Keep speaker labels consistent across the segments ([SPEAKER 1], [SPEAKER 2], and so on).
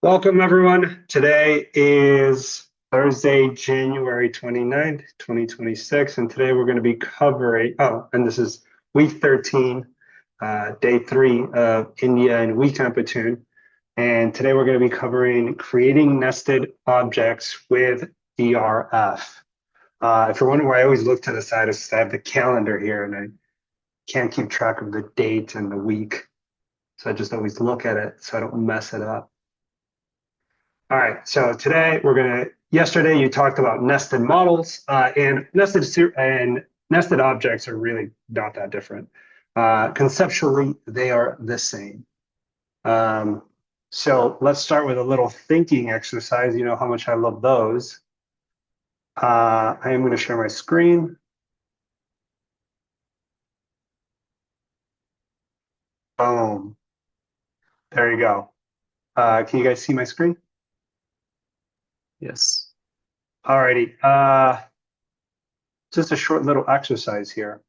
[SPEAKER 1] Welcome, everyone. Today is Thursday, January 29th, 2026, and today we're going to be covering, and this is week 13, day 3 of India and E&W Platoon. And today we're going to be covering creating nested objects with DRF. If you're wondering why I always look to the side, is I have the calendar here and I can't keep track of the date and the week. So I just always look at it so I don't mess it up. All right, so today yesterday you talked about nested models and nested objects are really not that different. Conceptually, they are the same. So let's start with a little thinking exercise. You know how much I love those. I am going to share my screen. Boom. There you go. Can you guys see my screen?
[SPEAKER 2] Yes.
[SPEAKER 1] Alrighty. Just a short little exercise here.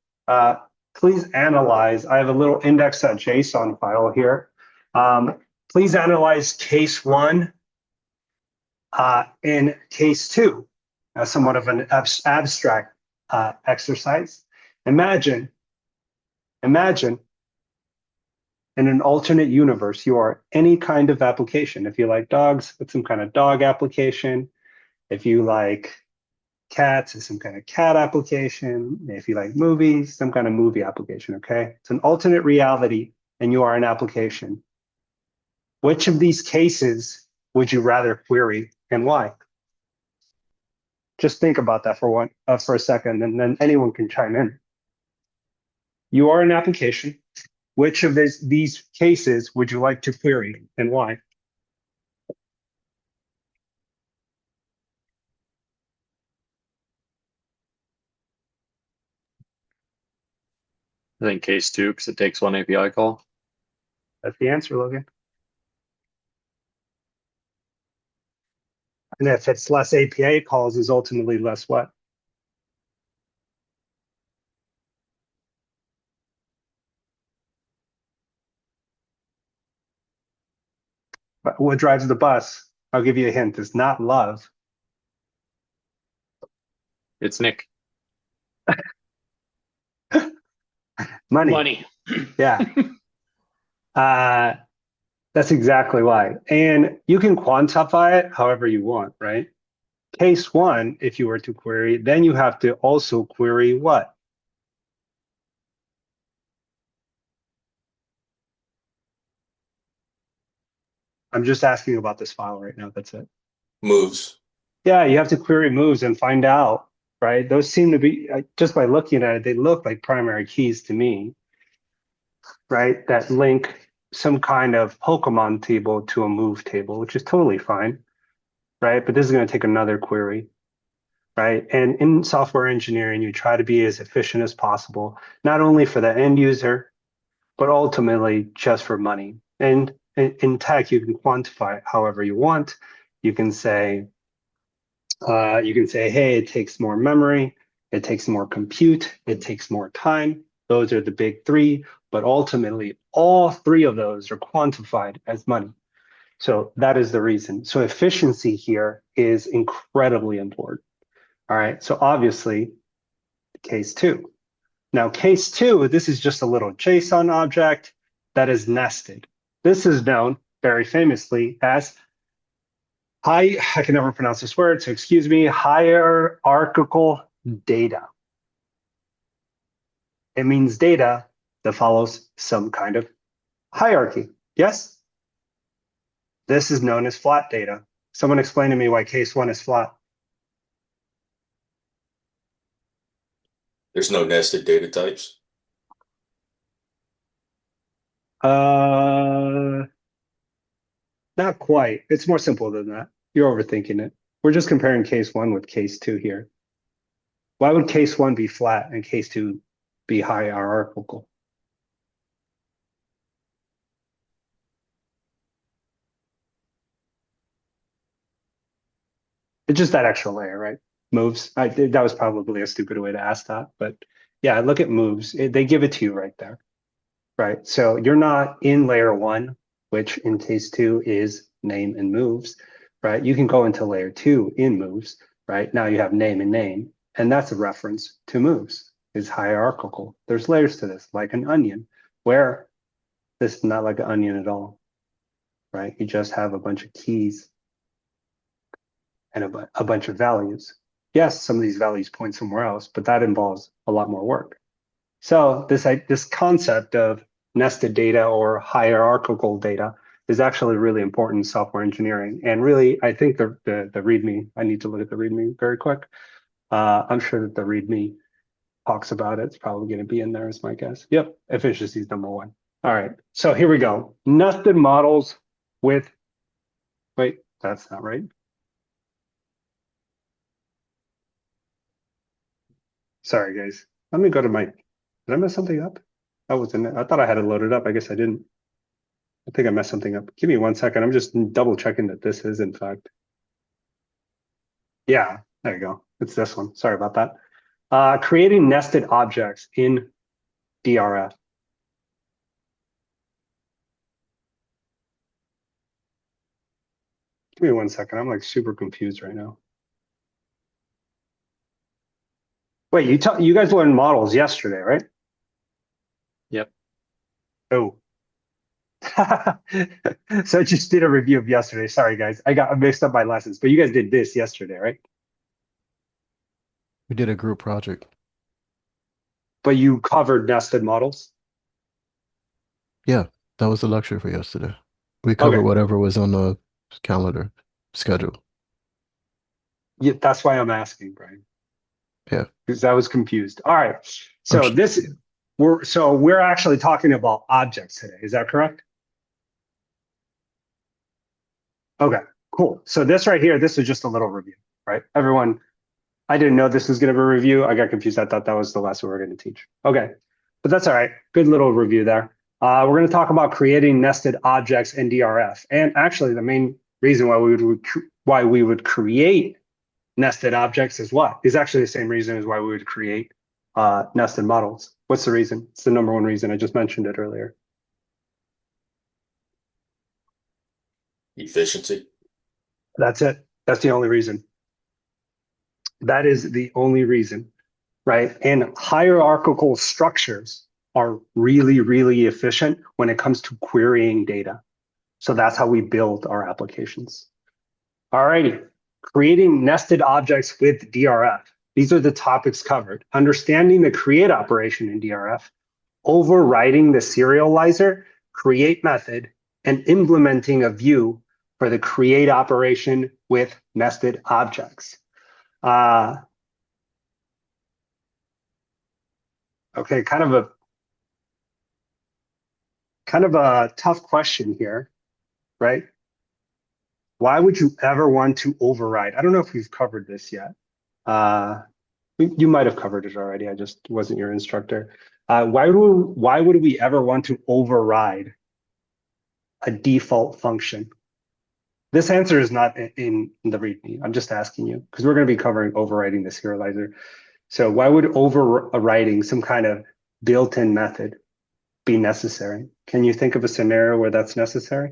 [SPEAKER 1] Please analyze. I have a little index.json file here. Please analyze case 1 and case 2 as somewhat of an abstract exercise. Imagine in an alternate universe, you are any kind of application. If you like dogs, it's some kind of dog application. If you like cats, it's some kind of cat application. If you like movies, some kind of movie application, okay? It's an alternate reality and you are an application. Which of these cases would you rather query and why? Just think about that for a second and then anyone can chime in. You are an application. Which of these cases would you like to query and why?
[SPEAKER 2] I think case 2 because it takes one API call.
[SPEAKER 1] That's the answer, Logan. And if it's less API calls, is ultimately less what? But what drives the bus? I'll give you a hint. It's not love.
[SPEAKER 2] It's Nick.
[SPEAKER 1] Money. Yeah. That's exactly why. And you can quantify it however you want, right? Case 1, if you were to query, then you have to also query what? I'm just asking about this file right now. That's it.
[SPEAKER 3] Moves.
[SPEAKER 1] Yeah, you have to query moves and find out, right? Those seem to be, just by looking at it, they look like primary keys to me, right? That link some kind of Pokemon table to a move table, which is totally fine, right? But this is going to take another query, right? And in software engineering, you try to be as efficient as possible, not only for the end user, but ultimately just for money. And in tech, you can quantify it however you want. You can say, hey, it takes more memory, it takes more compute, it takes more time. Those are the big 3, but ultimately all 3 of those are quantified as money. So that is the reason. So efficiency here is incredibly important. All right, so obviously case 2. Now case 2, this is just a little JSON object that is nested. This is known very famously as I can never pronounce this word, so excuse me, hierarchical data. It means data that follows some kind of hierarchy. Yes? This is known as flat data. Someone explain to me why case 1 is flat.
[SPEAKER 3] There's no nested data types.
[SPEAKER 1] Not quite. It's more simple than that. You're overthinking it. We're just comparing case 1 with case 2 here. Why would case 1 be flat and case 2 be hierarchical? It's just that extra layer, right? Moves. That was probably a stupid way to ask that, but yeah, look at moves. They give it to you right there, right? So you're not in layer 1, which in case 2 is name and moves, right? You can go into layer 2 in moves, right? Now you have name and name, and that's a reference to moves. It's hierarchical. There's layers to this, like an onion, where this is not like an onion at all, right? You just have a bunch of keys and a bunch of values. Yes, some of these values point somewhere else, but that involves a lot more work. So this concept of nested data or hierarchical data is actually really important in software engineering. And really, I think the README, I need to look at the README very quick. I'm sure that the README talks about it. It's probably going to be in there is my guess. Yep, efficiency is number one. All right, so here we go. Nested models with, wait, that's not right. Sorry, guys. Let me go to my, did I mess something up? I thought I had it loaded up. I guess I didn't. I think I messed something up. Give me 1 second. I'm just double checking that this is in fact. Yeah, there you go. It's this one. Sorry about that. Creating nested objects in DRF. Give me 1 second. I'm like super confused right now. Wait, you guys learned models yesterday, right?
[SPEAKER 2] Yep.
[SPEAKER 1] Oh. So I just did a review of yesterday. Sorry, guys. I got mixed up my lessons, but you guys did this yesterday, right?
[SPEAKER 4] We did a group project.
[SPEAKER 1] But you covered nested models?
[SPEAKER 4] Yeah, that was the lecture for yesterday. We covered
[SPEAKER 1] Okay.
[SPEAKER 4] whatever was on the calendar schedule.
[SPEAKER 1] Yeah, that's why I'm asking, Brian.
[SPEAKER 4] Yeah.
[SPEAKER 1] Because I was confused. All right. So
[SPEAKER 4] I'm
[SPEAKER 1] we're actually talking about objects today. Is that correct? Okay, cool. So this right here, this is just a little review, right? Everyone, I didn't know this was going to be a review. I got confused. I thought that was the lesson we were going to teach. Okay, but that's all right. Good little review there. We're going to talk about creating nested objects in DRF. And actually, the main reason why we would create nested objects is what? Is actually the same reason as why we would create nested models. What's the reason? It's the number one reason. I just mentioned it earlier.
[SPEAKER 3] Efficiency.
[SPEAKER 1] That's it. That's the only reason. That is the only reason, right? And hierarchical structures are really, really efficient when it comes to querying data. So that's how we build our applications. All righty. Creating nested objects with DRF. These are the topics covered. Understanding the create operation in DRF, overriding the serializer, create method, and implementing a view for the create operation with nested objects. Okay, kind of a tough question here, right? Why would you ever want to override? I don't know if we've covered this yet. You might have covered it already. I just wasn't your instructor. Why would we ever want to override a default function? This answer is not in the README. I'm just asking you because we're going to be covering overriding the serializer. So why would overriding some kind of built-in method be necessary? Can you think of a scenario where that's necessary?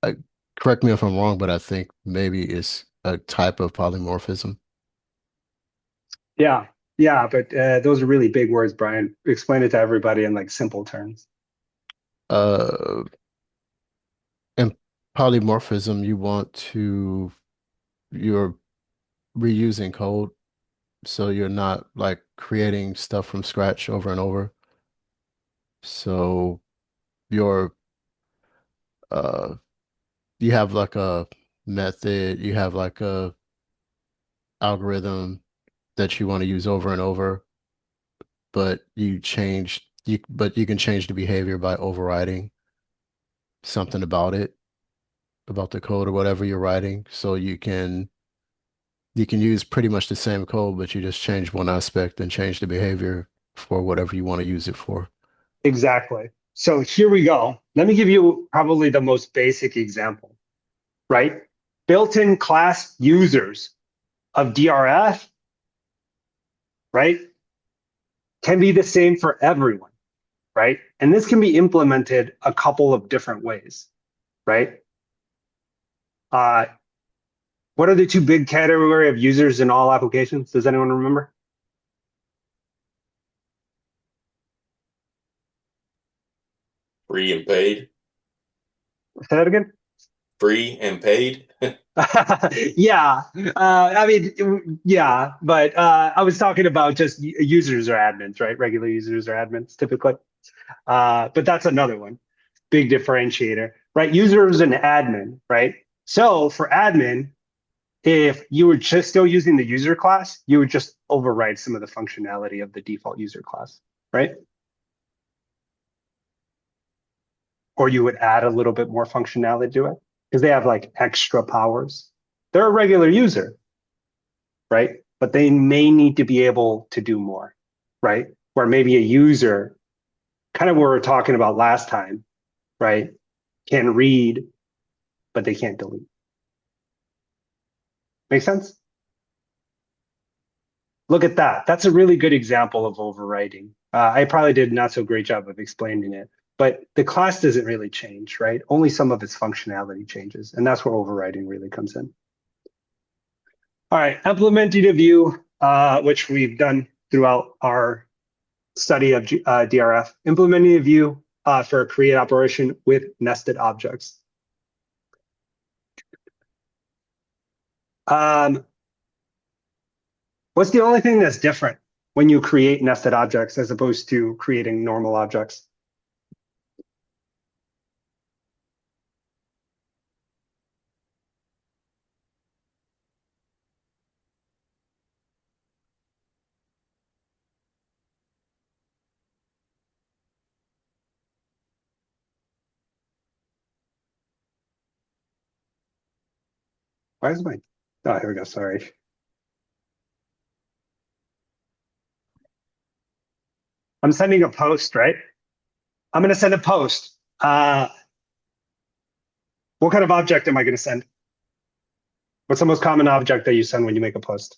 [SPEAKER 4] I correct me if I'm wrong, but I think maybe it's a type of polymorphism.
[SPEAKER 1] Yeah, but those are really big words, Brian. Explain it to everybody in like simple terms.
[SPEAKER 4] Uh, in polymorphism, you're reusing code, so you're not like creating stuff from scratch over and over. So you're uh you have like a method, you have like a algorithm that you want to use over and over, but you can change the behavior by overriding something about it, about the code or whatever you're writing. So you can use pretty much the same code, but you just change one aspect and change the behavior for whatever you want to use it for.
[SPEAKER 1] Exactly. So here we go. Let me give you probably the most basic example, right? Built-in class users of DRF, right? can be the same for everyone, right? And this can be implemented a couple of different ways, right? What are the two big category of users in all applications? Does anyone remember?
[SPEAKER 3] Free and paid.
[SPEAKER 1] Say that again.
[SPEAKER 3] Free and paid.
[SPEAKER 1] Yeah, I mean, yeah, but I was talking about just users or admins, right? Regular users or admins typically. But that's another one, big differentiator, right? Users and admin, right? So for admin, if you were just still using the user class, you would just override some of the functionality of the default user class, right? Or you would add a little bit more functionality to it because they have like extra powers. They're a regular user, right? But they may need to be able to do more, right? Where maybe a user, kind of what we were talking about last time, right, can read, but they can't delete. Make sense? Look at that. That's a really good example of overriding. I probably did not so great job of explaining it, but the class doesn't really change, right? Only some of its functionality changes, and that's where overriding really comes in. All right, implementing a view, which we've done throughout our study of DRF, implementing a view for a create operation with nested objects. What's the only thing that's different when you create nested objects as opposed to creating normal objects? Why is my, oh, here we go, sorry. I'm sending a post, right? I'm gonna send a post. What kind of object am I gonna send? What's the most common object that you send when you make a post?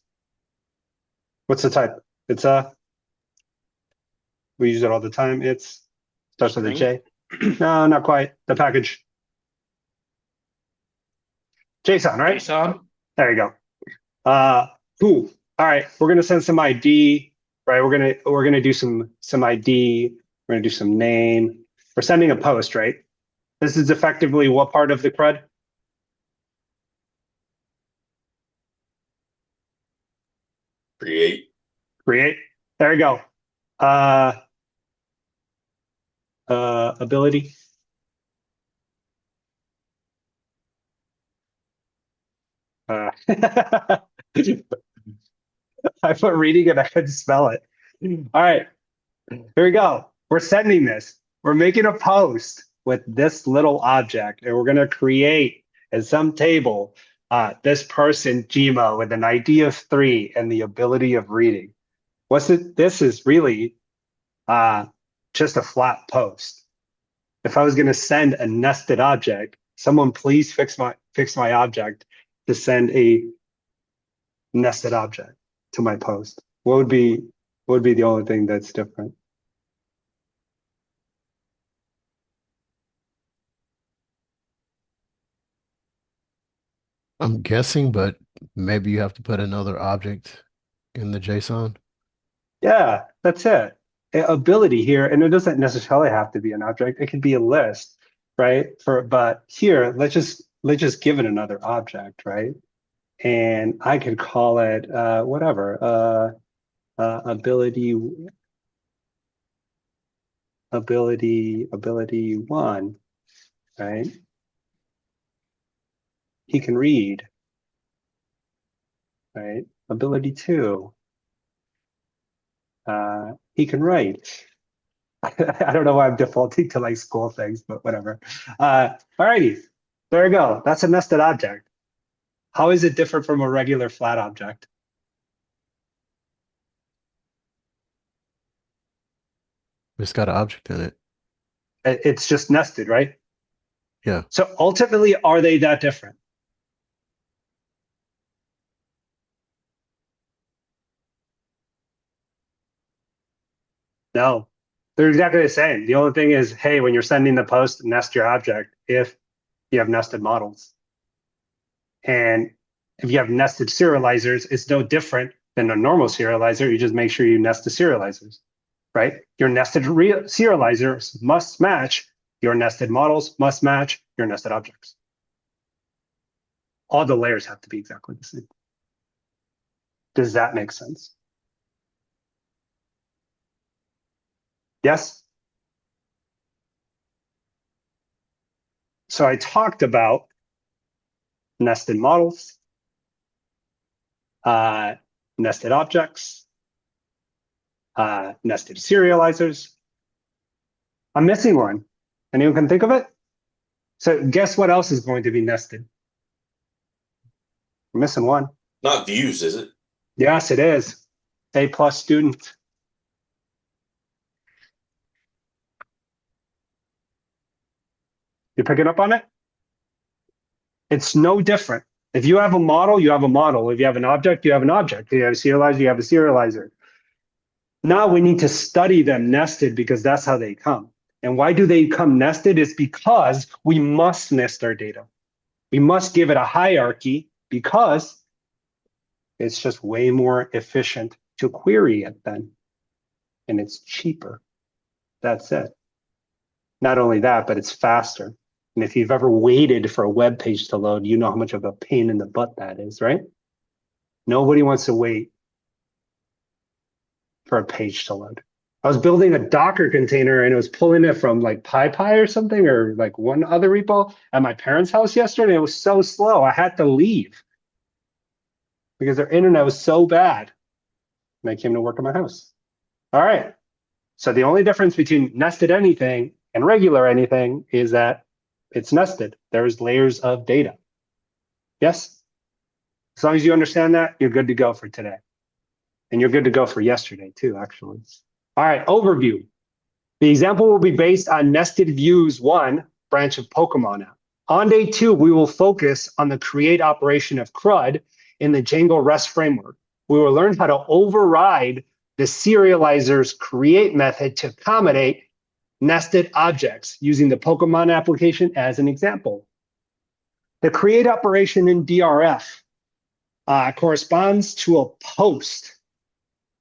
[SPEAKER 1] What's the type? It's we use it all the time. It's starts with a J. No, not quite. The package. JSON, right?
[SPEAKER 5] JSON.
[SPEAKER 1] There you go. Cool. All right, we're gonna send some ID, right? We're gonna do some ID. We're gonna do some name. We're sending a post, right? This is effectively what part of the CRUD?
[SPEAKER 3] Create.
[SPEAKER 1] Create. There you go. Ability. I put reading and I couldn't spell it. All right, here we go. We're sending this. We're making a post with this little object, and we're going to create in some table this person, Gmo, with an ID of 3 and the ability of reading. What's it? This is really just a flat post. If I was going to send a nested object, someone please fix my object to send a nested object to my post. What would be the only thing that's different?
[SPEAKER 4] I'm guessing, but maybe you have to put another object in the JSON.
[SPEAKER 1] Yeah, that's it. Ability here, and it doesn't necessarily have to be an object. It could be a list, right? But here, let's just give it another object, right? And I could call it whatever. Ability 1, right? He can read, right? Ability 2. He can write. I don't know why I'm defaulting to like school things, but whatever. Alrighty, there we go. That's a nested object. How is it different from a regular flat object?
[SPEAKER 4] It's got an object in it.
[SPEAKER 1] It's just nested, right?
[SPEAKER 4] Yeah.
[SPEAKER 1] So ultimately, are they that different? No, they're exactly the same. The only thing is, hey, when you're sending the post, nest your object if you have nested models. And if you have nested serializers, it's no different than a normal serializer. You just make sure you nest the serializers, right? Your nested serializers must match your nested models, must match your nested objects. All the layers have to be exactly the same. Does that make sense? Yes? So I talked about nested models, nested objects, nested serializers. I'm missing one. Anyone can think of it? So guess what else is going to be nested? I'm missing one.
[SPEAKER 3] Not views, is it?
[SPEAKER 1] Yes, it is. A+ student. You picking up on it? It's no different. If you have a model, you have a model. If you have an object, you have an object. If you have a serializer, you have a serializer. Now we need to study them nested because that's how they come. And why do they come nested? It's because we must nest our data. We must give it a hierarchy because it's just way more efficient to query it then. And it's cheaper. That's it. Not only that, but it's faster. And if you've ever waited for a web page to load, you know how much of a pain in the butt that is, right? Nobody wants to wait for a page to load. I was building a Docker container and it was pulling it from like PyPy or something, or like one other repo at my parents' house yesterday. It was so slow. I had to leave because their internet was so bad. And I came to work at my house. All right. So the only difference between nested anything and regular anything is that it's nested. There's layers of data. Yes? As long as you understand that, you're good to go for today. And you're good to go for yesterday too, actually. All right, overview. The example will be based on nested views 1 branch of Pokemon app. On day 2, we will focus on the create operation of CRUD in the Django REST framework. We will learn how to override the serializer's create method to accommodate nested objects using the Pokemon application as an example. The create operation in DRF corresponds to a post,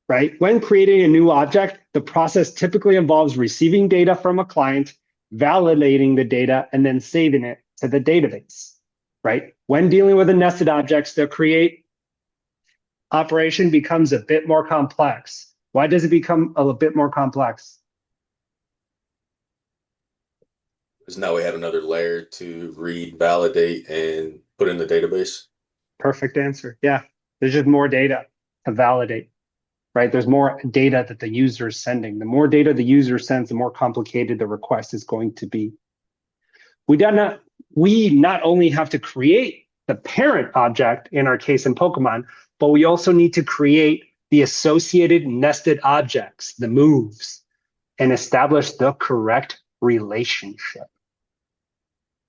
[SPEAKER 1] right? When creating a new object, the process typically involves receiving data from a client, validating the data, and then saving it to the database, right? When dealing with the nested objects, the create operation becomes a bit more complex. Why does it become a bit more complex?
[SPEAKER 3] Because now we have another layer to read, validate, and put in the database.
[SPEAKER 1] Perfect answer. Yeah, there's just more data to validate, right? There's more data that the user is sending. The more data the user sends, the more complicated the request is going to be. We not only have to create the parent object, in our case in Pokemon, but we also need to create the associated nested objects, the moves, and establish the correct relationship.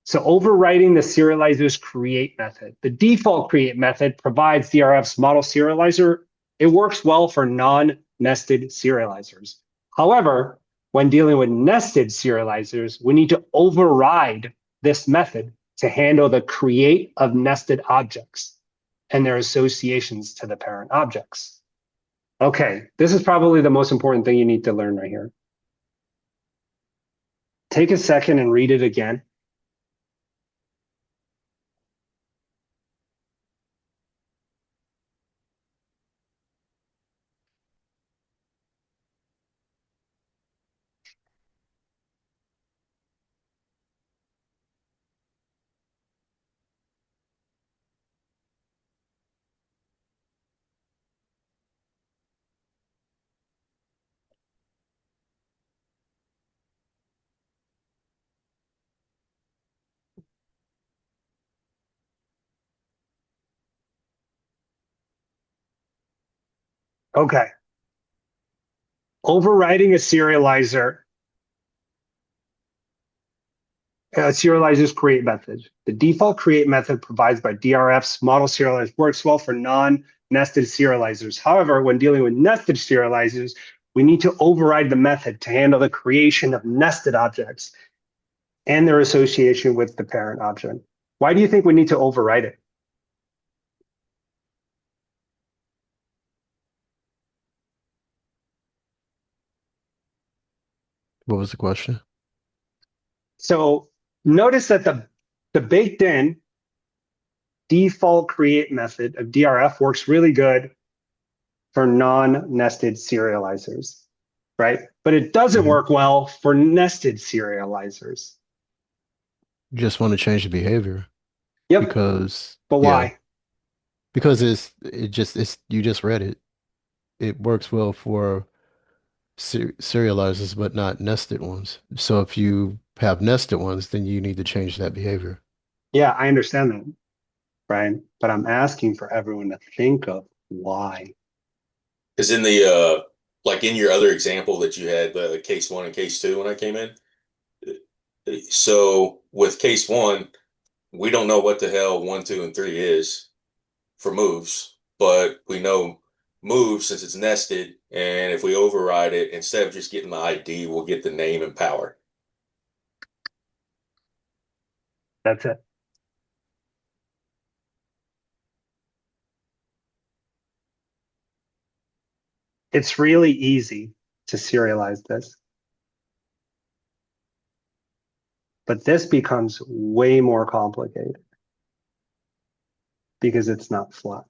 [SPEAKER 1] So overriding the serializer's create method. The default create method provides DRF's model serializer. It works well for non-nested serializers. However, when dealing with nested serializers, we need to override this method to handle the create of nested objects and their associations to the parent objects. Okay, this is probably the most important thing you need to learn right here. Take a second and read it again. Okay. Overriding a serializer's create method. The default create method provided by DRF's model serializers works well for non-nested serializers. However, when dealing with nested serializers, We need to override the method to handle the creation of nested objects and their association with the parent object. Why do you think we need to override it?
[SPEAKER 4] What was the question?
[SPEAKER 1] So notice that the baked in default create method of DRF works really good for non-nested serializers, right? But it doesn't
[SPEAKER 4] Mhm.
[SPEAKER 1] work well for nested serializers.
[SPEAKER 4] You just want to change the behavior
[SPEAKER 1] Yep,
[SPEAKER 4] because
[SPEAKER 1] but
[SPEAKER 4] yeah,
[SPEAKER 1] why?
[SPEAKER 4] because it's you just read it. It works well for serializers, but not nested ones. So if you have nested ones, then you need to change that behavior.
[SPEAKER 1] Yeah, I understand that, Brian, but I'm asking for everyone to think of why.
[SPEAKER 3] Because in the like in your other example that you had, the case one and case two when I came in. So with case one, we don't know what the hell 1, 2, and 3 is for moves, but we know moves since it's nested, and if we override it, instead of just getting the ID, we'll get the name and power.
[SPEAKER 1] That's it. It's really easy to serialize this. But this becomes way more complicated because it's not flat.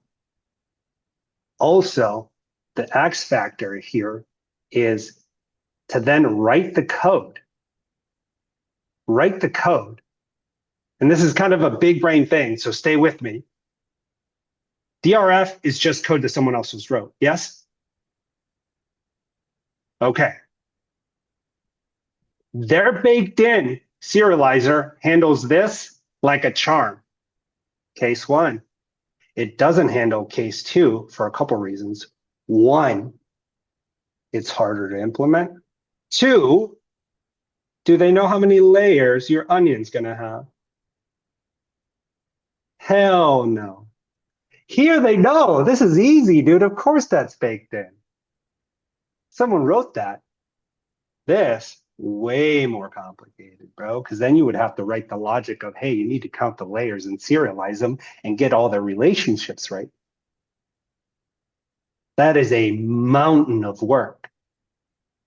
[SPEAKER 1] Also, the X factor here is to then write the code. Write the code. And this is kind of a big brain thing, so stay with me. DRF is just code that someone else has wrote, yes? Okay. Their baked in serializer handles this like a charm. Case one. It doesn't handle case two for a couple reasons. One, it's harder to implement. Two, do they know how many layers your onion's gonna have? Hell no. Here they know. This is easy, dude. Of course that's baked in. Someone wrote that. This, way more complicated, bro, because then you would have to write the logic of, hey, you need to count the layers and serialize them and get all their relationships right. That is a mountain of work.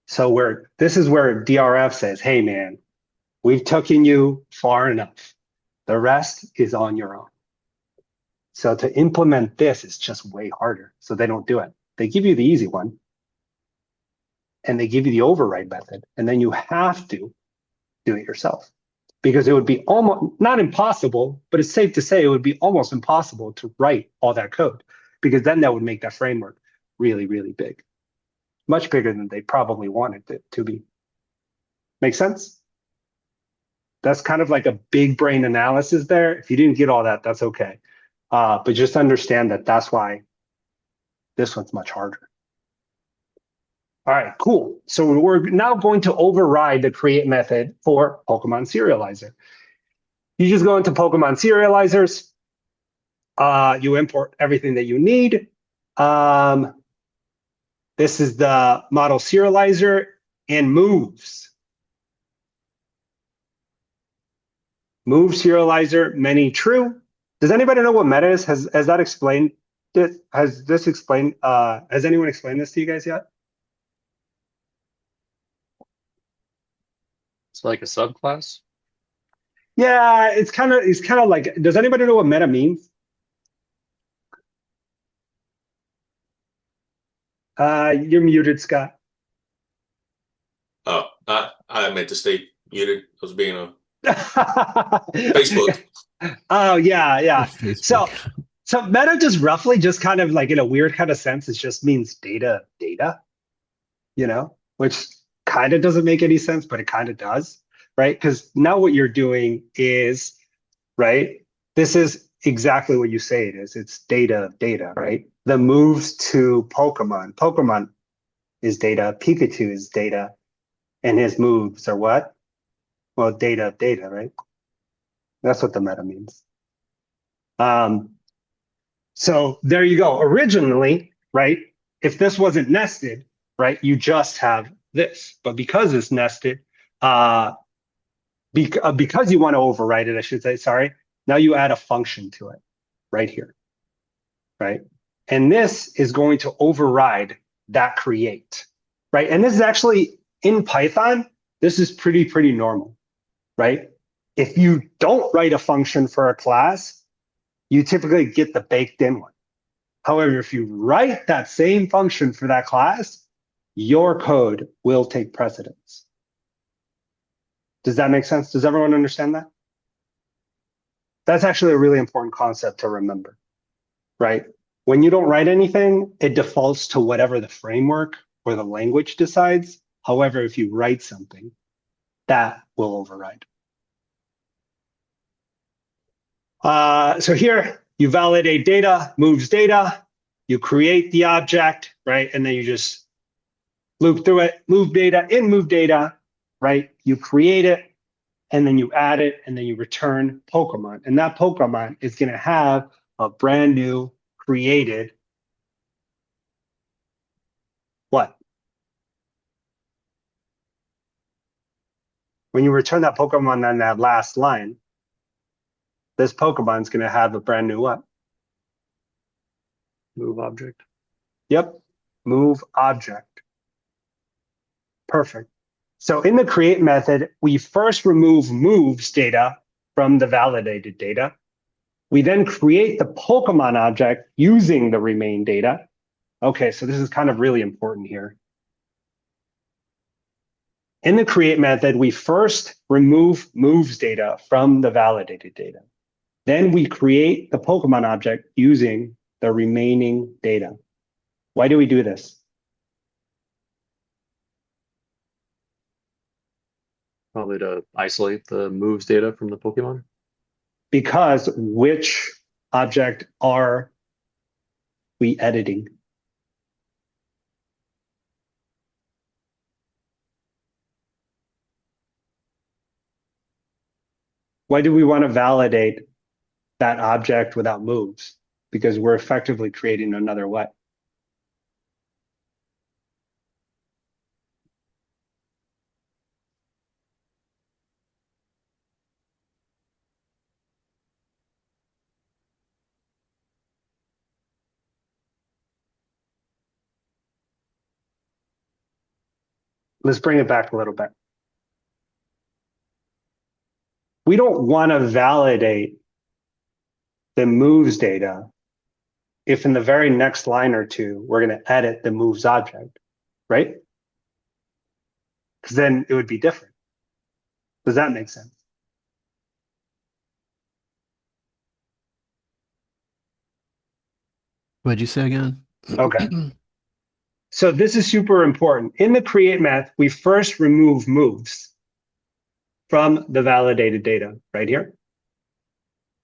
[SPEAKER 1] So this is where DRF says, hey, man, we've taken you far enough. The rest is on your own. So to implement this is just way harder. So they don't do it. They give you the easy one and they give you the override method. And then you have to do it yourself because it would be almost not impossible, but it's safe to say it would be almost impossible to write all that code because then that would make that framework really, really big. Much bigger than they probably wanted it to be. Make sense? That's kind of like a big brain analysis there. If you didn't get all that, that's okay. But just understand that that's why this one's much harder. All right, cool. So we're now going to override the create method for Pokemon Serializer. You just go into Pokemon Serializers. You import everything that you need. This is the model serializer and moves. Move serializer, many true. Does anybody know what meta is? Has that explained it? Has anyone explained this to you guys yet?
[SPEAKER 2] It's like a subclass.
[SPEAKER 1] Yeah, it's kind of like, does anybody know what meta means? You're muted, Scott.
[SPEAKER 3] Oh, I meant to stay muted. I was being a Facebook.
[SPEAKER 1] Oh yeah.
[SPEAKER 4] Facebook.
[SPEAKER 1] So meta just roughly, just kind of like in a weird kind of sense, it just means data, which kind of doesn't make any sense, but it kind of does, right? Because now what you're doing is, right? This is exactly what you say it is. It's data, right? The moves to Pokemon. Pokemon is data. Pikachu is data. And his moves are what? Well, data, right? That's what the meta means. So there you go. Originally, right? If this wasn't nested, right? You just have this, but because it's nested, because you want to override it, I should say, sorry, now you add a function to it right here, right? And this is going to override that create, right? And this is actually in Python, this is pretty normal, right? If you don't write a function for a class, you typically get the baked in one. However, if you write that same function for that class, your code will take precedence. Does that make sense? Does everyone understand that? That's actually a really important concept to remember, right? When you don't write anything, it defaults to whatever the framework or the language decides. However, if you write something, that will override. So here you validate data, moves data, you create the object, right? And then you just loop through it, move data, in move data, right? You create it, and then you add it, and then you return Pokemon. And that Pokemon is going to have a brand new created what? When you return that Pokemon on that last line, this Pokemon is going to have a brand new what?
[SPEAKER 2] Move object.
[SPEAKER 1] Yep, move object. Perfect. So in the create method, we first remove moves data from the validated data. We then create the Pokemon object using the remain data. Okay, so this is kind of really important here. In the create method, we first remove moves data from the validated data. Then we create the Pokemon object using the remaining data. Why do we do this?
[SPEAKER 2] Probably to isolate the moves data from the Pokemon.
[SPEAKER 1] Because which object are we editing? Why do we want to validate that object without moves? Because we're effectively creating another what? Let's bring it back a little bit. We don't want to validate the moves data if in the very next line or two, we're going to edit the moves object, right? Because then it would be different. Does that make sense?
[SPEAKER 4] What'd you say again?
[SPEAKER 1] Okay. So this is super important. In the create math, we first remove moves from the validated data right here,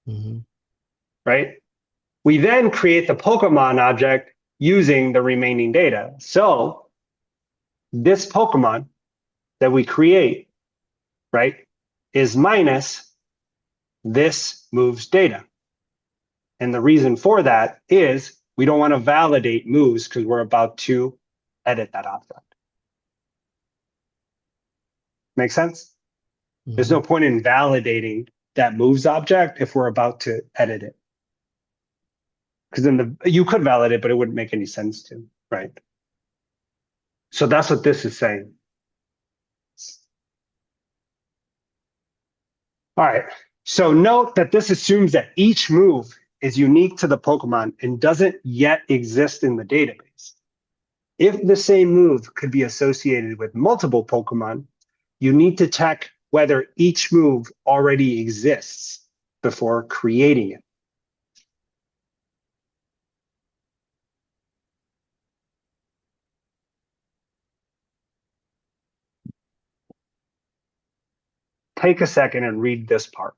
[SPEAKER 4] Mhm.
[SPEAKER 1] right? We then create the Pokemon object using the remaining data. So this Pokemon that we create, right, is minus this moves data. And the reason for that is we don't want to validate moves because we're about to edit that object. Make sense? There's no point in validating that moves object if we're about to edit it. Because then you could validate it, but it wouldn't make any sense to, right? So that's what this is saying. All right. So note that this assumes that each move is unique to the Pokemon and doesn't yet exist in the database. If the same move could be associated with multiple Pokemon, you need to check whether each move already exists before creating it. Take a second and read this part.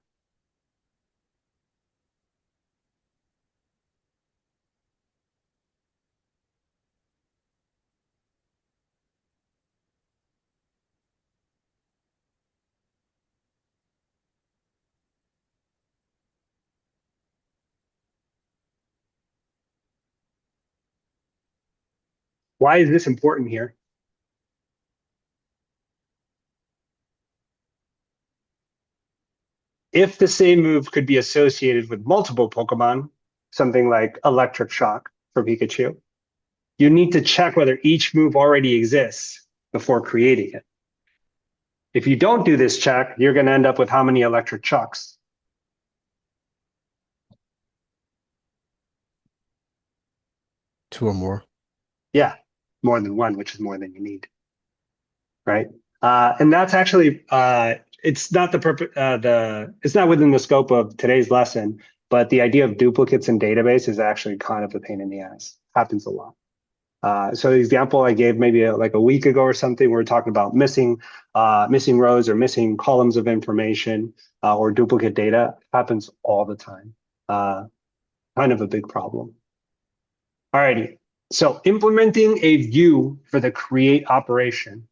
[SPEAKER 1] Why is this important here? if the same move could be associated with multiple Pokemon, something like Electric Shock for Pikachu, you need to check whether each move already exists before creating it. If you don't do this check, you're going to end up with how many Electric Shocks?
[SPEAKER 4] Two or more.
[SPEAKER 1] Yeah, more than one, which is more than you need, right? And that's actually it's not the purpose. It's not within the scope of today's lesson, but the idea of duplicates in database is actually kind of a pain in the ass. Happens a lot. So the example I gave maybe like a week ago or something, we were talking about missing rows or missing columns of information or duplicate data. Happens all the time. Kind of a big problem. Alrighty. So implementing a view for the create operation.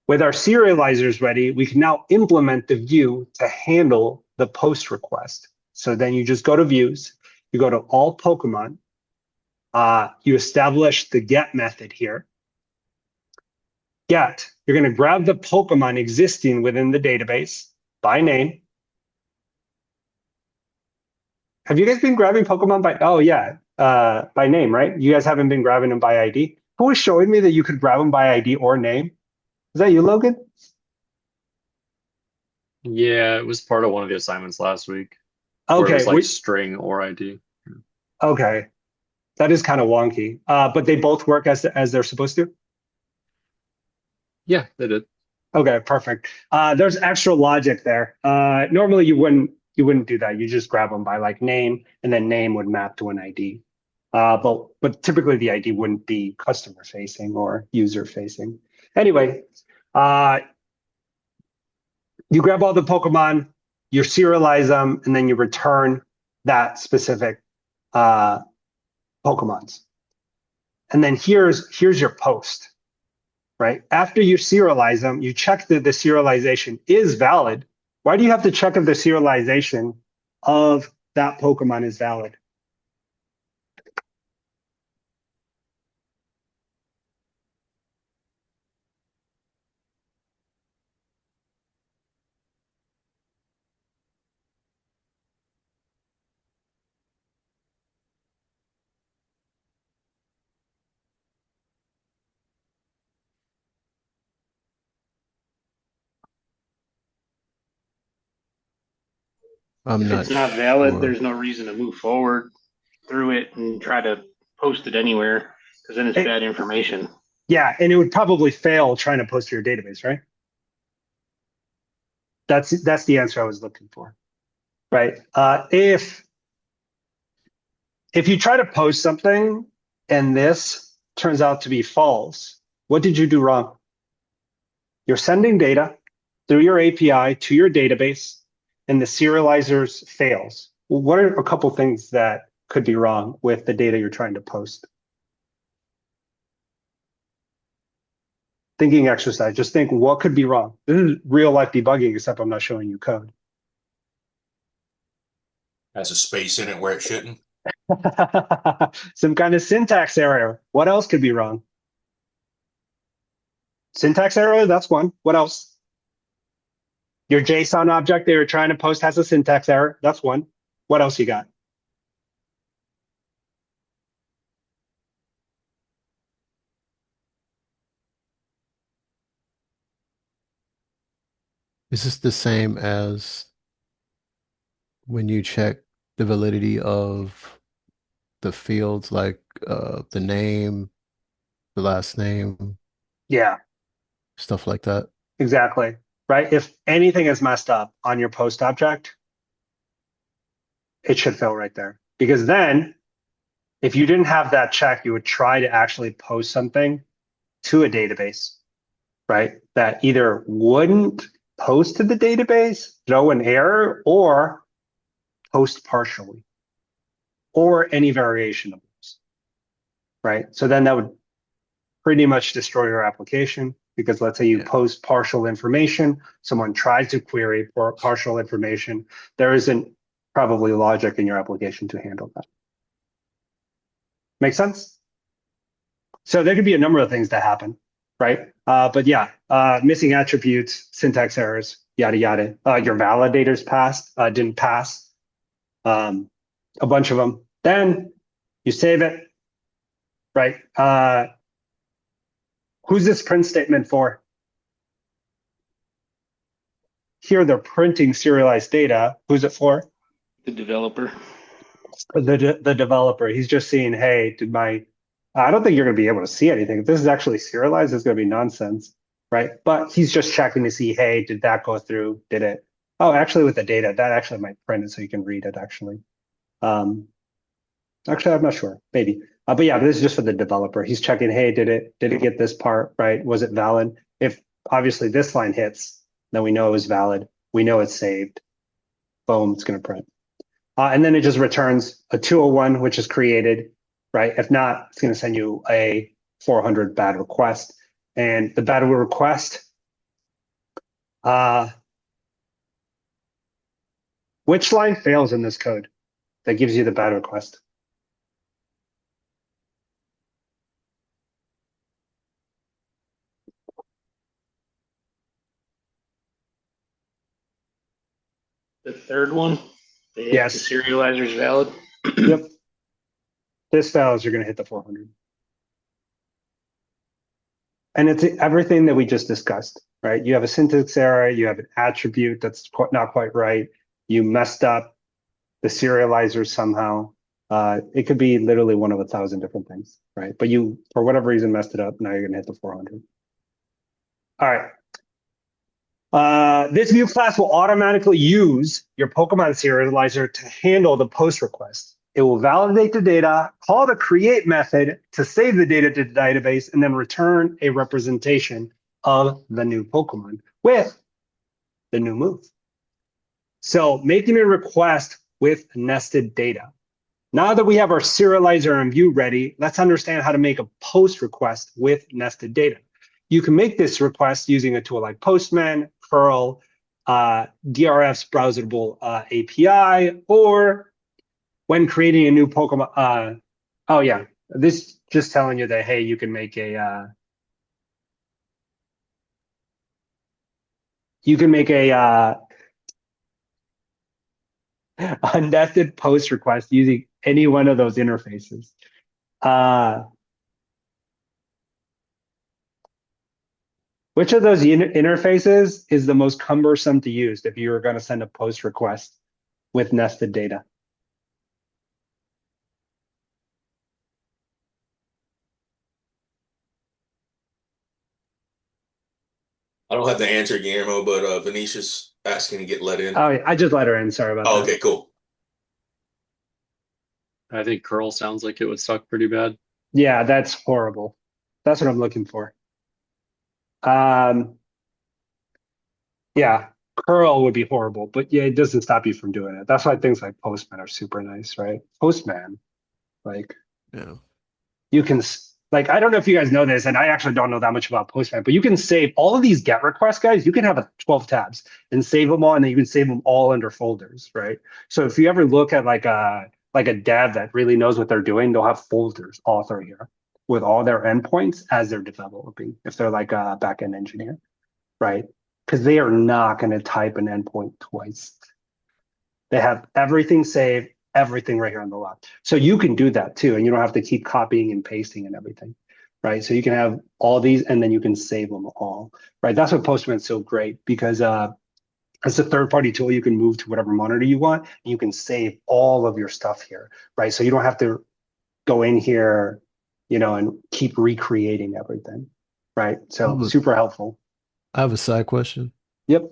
[SPEAKER 1] With our serializers ready, we can now implement the view to handle the post request. So then you just go to views, you go to all Pokemon, you establish the get method here. Get, you're going to grab the Pokemon existing within the database by name. Have you guys been grabbing Pokemon by, oh yeah, by name, right? You guys haven't been grabbing them by ID. Who was showing me that you could grab them by ID or name? Is that you, Logan?
[SPEAKER 2] Yeah, it was part of one of the assignments last week. Where it
[SPEAKER 1] Okay,
[SPEAKER 2] was like string or ID.
[SPEAKER 1] okay. That is kind of wonky. But they both work as they're supposed to?
[SPEAKER 2] Yeah, they did.
[SPEAKER 1] Okay, perfect. There's extra logic there. Normally you wouldn't do that. You just grab them by like name, and then name would map to an ID. But typically the ID wouldn't be customer facing or user facing. Anyway, you grab all the Pokemon, you serialize them, and then you return that specific Pokemons. And then here's your post, right? After you serialize them, you check that the serialization is valid. Why do you have to check if the serialization of that Pokemon is valid?
[SPEAKER 4] I'm
[SPEAKER 5] If
[SPEAKER 4] not
[SPEAKER 5] it's not valid,
[SPEAKER 4] sure.
[SPEAKER 5] there's no reason to move forward through it and try to post it anywhere because then it's bad information.
[SPEAKER 1] Yeah, and it would probably fail trying to post to your database, right? That's the answer I was looking for, right? If you try to post something and this turns out to be false, what did you do wrong? You're sending data through your API to your database, and the serializers fails. Well, what are a couple things that could be wrong with the data you're trying to post? Thinking exercise, just think what could be wrong. This is real life debugging, except I'm not showing you code.
[SPEAKER 3] Has a space in it where it shouldn't.
[SPEAKER 1] Some kind of syntax error. What else could be wrong? Syntax error, that's one. What else? Your JSON object that you're trying to post has a syntax error. That's one. What else you got?
[SPEAKER 4] Is this the same as when you check the validity of the fields, like the name, the last name,
[SPEAKER 1] Yeah,
[SPEAKER 4] stuff like that?
[SPEAKER 1] exactly. Right? If anything is messed up on your post object, it should fail right there. Because then, if you didn't have that check, you would try to actually post something to a database, right? That either wouldn't post to the database, throw an error, or post partially, or any variation of those, right? So then that would pretty much destroy your application, because let's say you post partial information, someone tries to query for partial information, there isn't probably logic in your application to handle that. Make sense? So there could be a number of things that happen, right? But yeah, missing attributes, syntax errors, yada yada. Your validators didn't pass, a bunch of them. Then you save it, right? Who's this print statement for? Here they're printing serialized data. Who's it for?
[SPEAKER 5] The developer.
[SPEAKER 1] The developer. He's just seeing, hey, I don't think you're going to be able to see anything. If this is actually serialized, it's going to be nonsense, right? But he's just checking to see, hey, did that go through? Did it? Oh, actually, with the data, that actually might print it so you can read it. Actually, I'm not sure. Maybe. But yeah, this is just for the developer. He's checking, hey, did it get this part right? Was it valid? If obviously this line hits, then we know it was valid. We know it's saved. Boom, it's going to print. And then it just returns a 201, which is created, right? If not, it's going to send you a 400 bad request. And the bad request, which line fails in this code that gives you the bad request?
[SPEAKER 5] The third one.
[SPEAKER 1] Yes.
[SPEAKER 5] The serializer is valid.
[SPEAKER 1] Yep. This fails, you're going to hit the 400. And it's everything that we just discussed, right? You have a syntax error, you have an attribute that's not quite right, you messed up the serializer somehow. It could be literally one of 1,000 different things, right? But you, for whatever reason, messed it up. Now you're going to hit the 400. All right. This view class will automatically use your Pokemon serializer to handle the post request. It will validate the data, call the create method to save the data to the database, and then return a representation of the new Pokemon with the new move. So making a request with nested data. Now that we have our serializer and view ready, let's understand how to make a post request with nested data. You can make this request using a tool like Postman, curl, DRF's browsable API, or when creating a new Pokemon. Oh yeah, this just telling you that, hey, you can make a a nested post request using any one of those interfaces. Which of those interfaces is the most cumbersome to use if you were going to send a post request with nested data?
[SPEAKER 3] I don't have the answer, Guillermo, but Venetia's asking to get let in.
[SPEAKER 1] Oh, I just let her in. Sorry about
[SPEAKER 3] Oh,
[SPEAKER 1] that.
[SPEAKER 3] okay, cool.
[SPEAKER 2] I think curl sounds like it would suck pretty bad.
[SPEAKER 1] Yeah, that's horrible. That's what I'm looking for. Yeah, curl would be horrible, but yeah, it doesn't stop you from doing it. That's why things like Postman are super nice, right? Postman, like
[SPEAKER 4] Yeah.
[SPEAKER 1] you can like, I don't know if you guys know this, and I actually don't know that much about Postman, but you can save all of these GET requests, guys. You can have 12 tabs and save them all, and then you can save them all under folders, right? So if you ever look at like a dev that really knows what they're doing, they'll have folders all through here with all their endpoints as they're developing, if they're like a backend engineer, right? Because they are not going to type an endpoint twice. They have everything saved, everything right here on the left. So you can do that too, and you don't have to keep copying and pasting and everything, right? So you can have all these, and then you can save them all, right? That's what Postman's so great, because as a third-party tool, you can move to whatever monitor you want, and you can save all of your stuff here, right? So you don't have to go in here, and keep recreating everything, right? So super helpful.
[SPEAKER 4] I have a side question.
[SPEAKER 1] Yep.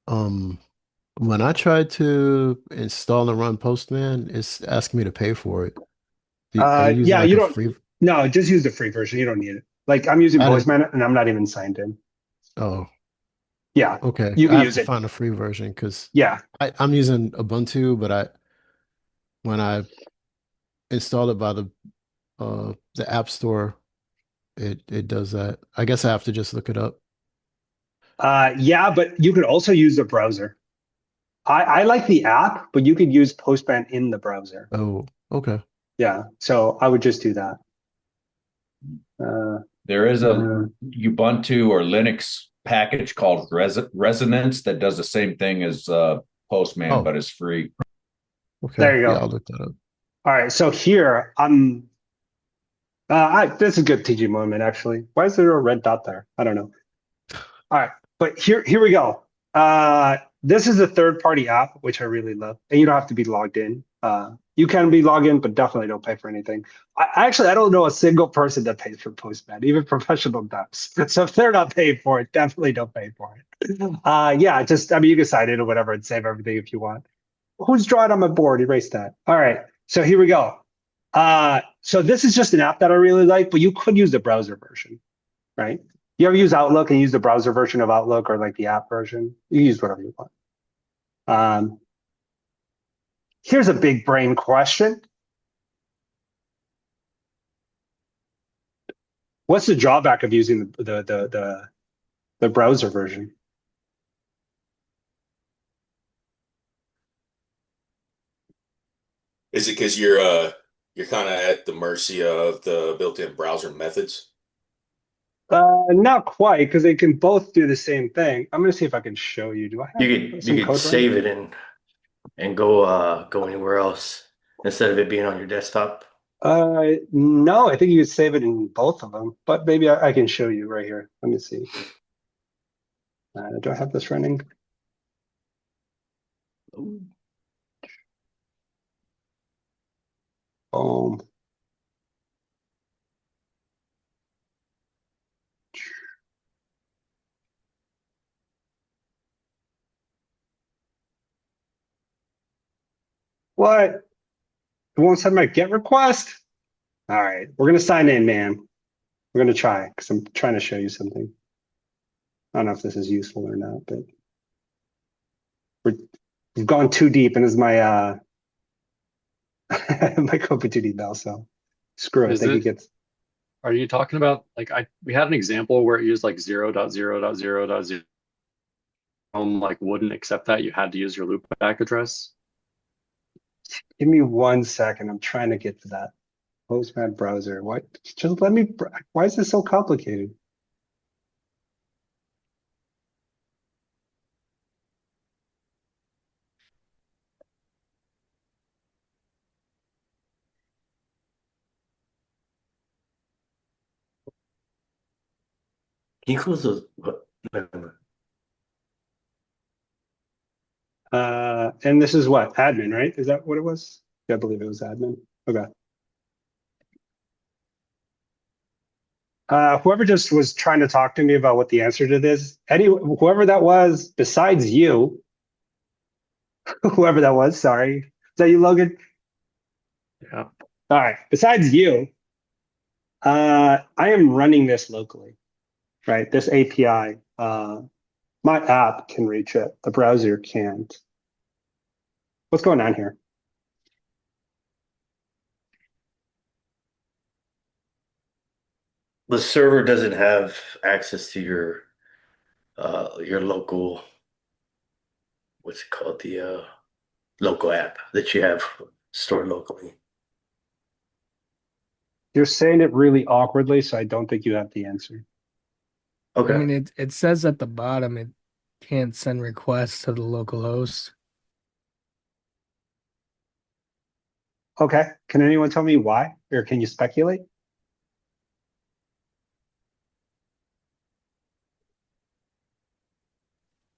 [SPEAKER 4] When I tried to install and run Postman, it's asking me to pay for it. Are you using
[SPEAKER 1] Yeah,
[SPEAKER 4] like
[SPEAKER 1] you
[SPEAKER 4] a
[SPEAKER 1] don't.
[SPEAKER 4] free?
[SPEAKER 1] No, just use the free version. You don't need it. Like I'm using
[SPEAKER 4] I didn't.
[SPEAKER 1] Postman, and I'm not even signed in.
[SPEAKER 4] Oh,
[SPEAKER 1] Yeah,
[SPEAKER 4] okay.
[SPEAKER 1] you
[SPEAKER 4] I
[SPEAKER 1] can
[SPEAKER 4] have
[SPEAKER 1] use
[SPEAKER 4] to
[SPEAKER 1] it.
[SPEAKER 4] find a free version because
[SPEAKER 1] Yeah.
[SPEAKER 4] I'm using Ubuntu, but when I install it by the App Store, it does that. I guess I have to just look it up.
[SPEAKER 1] Yeah, but you could also use the browser. I like the app, but you could use Postman in the browser.
[SPEAKER 4] Oh, okay.
[SPEAKER 1] Yeah, so I would just do that.
[SPEAKER 6] There is a Ubuntu or Linux package called Resonance that does the same thing as Postman,
[SPEAKER 4] Oh.
[SPEAKER 6] but it's free.
[SPEAKER 4] Okay.
[SPEAKER 1] There you go.
[SPEAKER 4] Yeah, I'll look that up.
[SPEAKER 1] All right, so here this is a good TG moment actually. Why is there a red dot there? I don't know. All right, but here we go. This is a third-party app, which I really love, and you don't have to be logged in. You can be logged in, but definitely don't pay for anything. I don't know a single person that pays for Postman, even professional devs. So if they're not paying for it, definitely don't pay for it. Yeah, just I mean, you can sign in or whatever and save everything if you want. Who's drawing on my board? Erase that. All right, so here we go. So this is just an app that I really like, but you could use the browser version, right? You ever use Outlook and use the browser version of Outlook or like the app version? You use whatever you want. Here's a big brain question. What's the drawback of using the browser version?
[SPEAKER 3] Is it because you're kind of at the mercy of the built-in browser methods?
[SPEAKER 1] Not quite, because they can both do the same thing. I'm gonna see if I can show you. Do I have
[SPEAKER 7] You
[SPEAKER 1] some
[SPEAKER 7] could
[SPEAKER 1] code
[SPEAKER 7] save
[SPEAKER 1] running?
[SPEAKER 7] it and go anywhere else instead of it being on your desktop.
[SPEAKER 1] No, I think you could save it in both of them, but maybe I can show you right here. Let me see. Do I have this running? Boom. What? It won't send my GET request? All right, we're gonna sign in, man. We're gonna try because I'm trying to show you something. I don't know if this is useful or not, but we've gone too deep, and this is my my COVID now, so screw it.
[SPEAKER 2] Is
[SPEAKER 1] I think
[SPEAKER 2] it-
[SPEAKER 1] it gets.
[SPEAKER 2] Are you talking about like we had an example where it used like 0.0.0.0. Like wouldn't accept that. You had to use your loopback address.
[SPEAKER 1] Give me 1 second. I'm trying to get to that. Postman browser. What? Just let me. Why is this so complicated?
[SPEAKER 7] Can you close those? Never mind.
[SPEAKER 1] And this is what? Admin, right? Is that what it was? Yeah, I believe it was admin. Okay. Whoever just was trying to talk to me about what the answer to this, whoever that was, besides you, whoever that was, sorry. Is that you, Logan?
[SPEAKER 2] Yeah.
[SPEAKER 1] All right. Besides you, I am running this locally, right? This API. My app can reach it. The browser can't. What's going on here?
[SPEAKER 7] The server doesn't have access to your local, what's it called, the local app that you have stored locally.
[SPEAKER 1] You're saying it really awkwardly, so I don't think you have the answer.
[SPEAKER 7] Okay.
[SPEAKER 8] I mean, it says at the bottom it can't send requests to the local host.
[SPEAKER 1] Okay. Can anyone tell me why? Or can you speculate?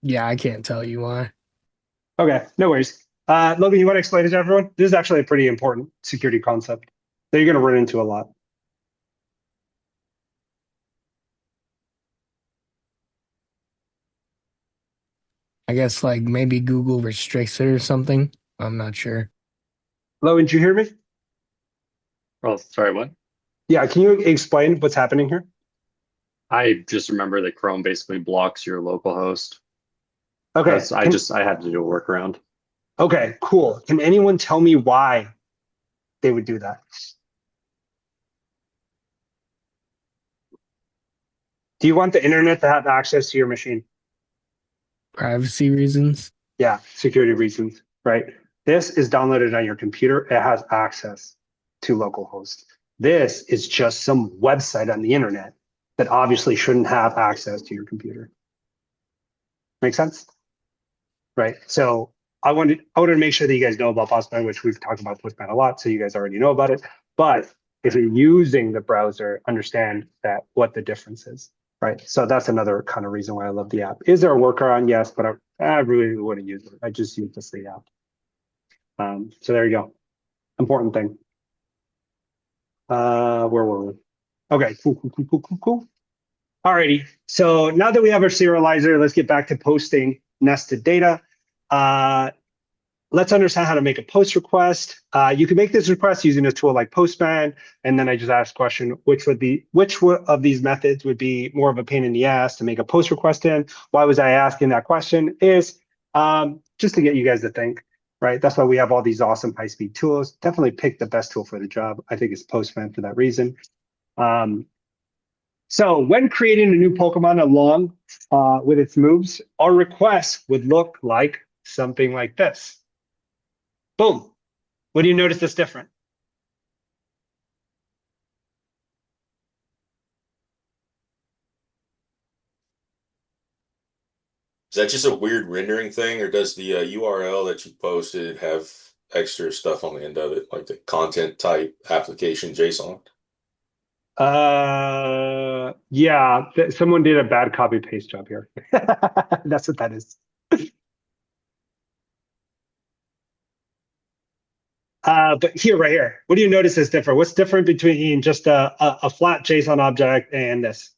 [SPEAKER 8] Yeah, I can't tell you why.
[SPEAKER 1] Okay, no worries. Logan, you want to explain it to everyone? This is actually a pretty important security concept that you're going to run into a lot.
[SPEAKER 8] I guess like maybe Google restricts it or something. I'm not sure.
[SPEAKER 1] Logan, did you hear me?
[SPEAKER 2] Oh, sorry, what?
[SPEAKER 1] Yeah, can you explain what's happening here?
[SPEAKER 2] I just remember that Chrome basically blocks your local host.
[SPEAKER 1] Okay.
[SPEAKER 2] I had to do a workaround.
[SPEAKER 1] Okay, cool. Can anyone tell me why they would do that? Do you want the internet to have access to your machine?
[SPEAKER 8] Privacy reasons.
[SPEAKER 1] Yeah, security reasons, right? This is downloaded on your computer. It has access to localhost. This is just some website on the internet that obviously shouldn't have access to your computer. Make sense? Right. So I wanted to make sure that you guys know about Postman, which we've talked about Postman a lot, so you guys already know about it. But if you're using the browser, understand that what the difference is. Right. So that's another kind of reason why I love the app. Is there a workaround? Yes, but I really wouldn't use it. I just use the app. So there you go. Important thing. Where were we? Okay, cool. Alrighty, so now that we have our serializer, let's get back to posting nested data. Let's understand how to make a post request. You can make this request using a tool like Postman, and then I just asked a question, which of these methods would be more of a pain in the ass to make a post request in? Why was I asking that question? Is just to get you guys to think, right? That's why we have all these awesome high-speed tools. Definitely pick the best tool for the job. I think it's Postman for that reason. So when creating a new Pokemon along with its moves, our request would look like something like this. Boom. What do you notice that's different?
[SPEAKER 3] Is that just a weird rendering thing, or does the URL that you posted have extra stuff on the end of it, like the content type application JSON?
[SPEAKER 1] Yeah, someone did a bad copy paste job here. That's what that is. But here, right here, what do you notice is different? What's different between just a flat JSON object and this?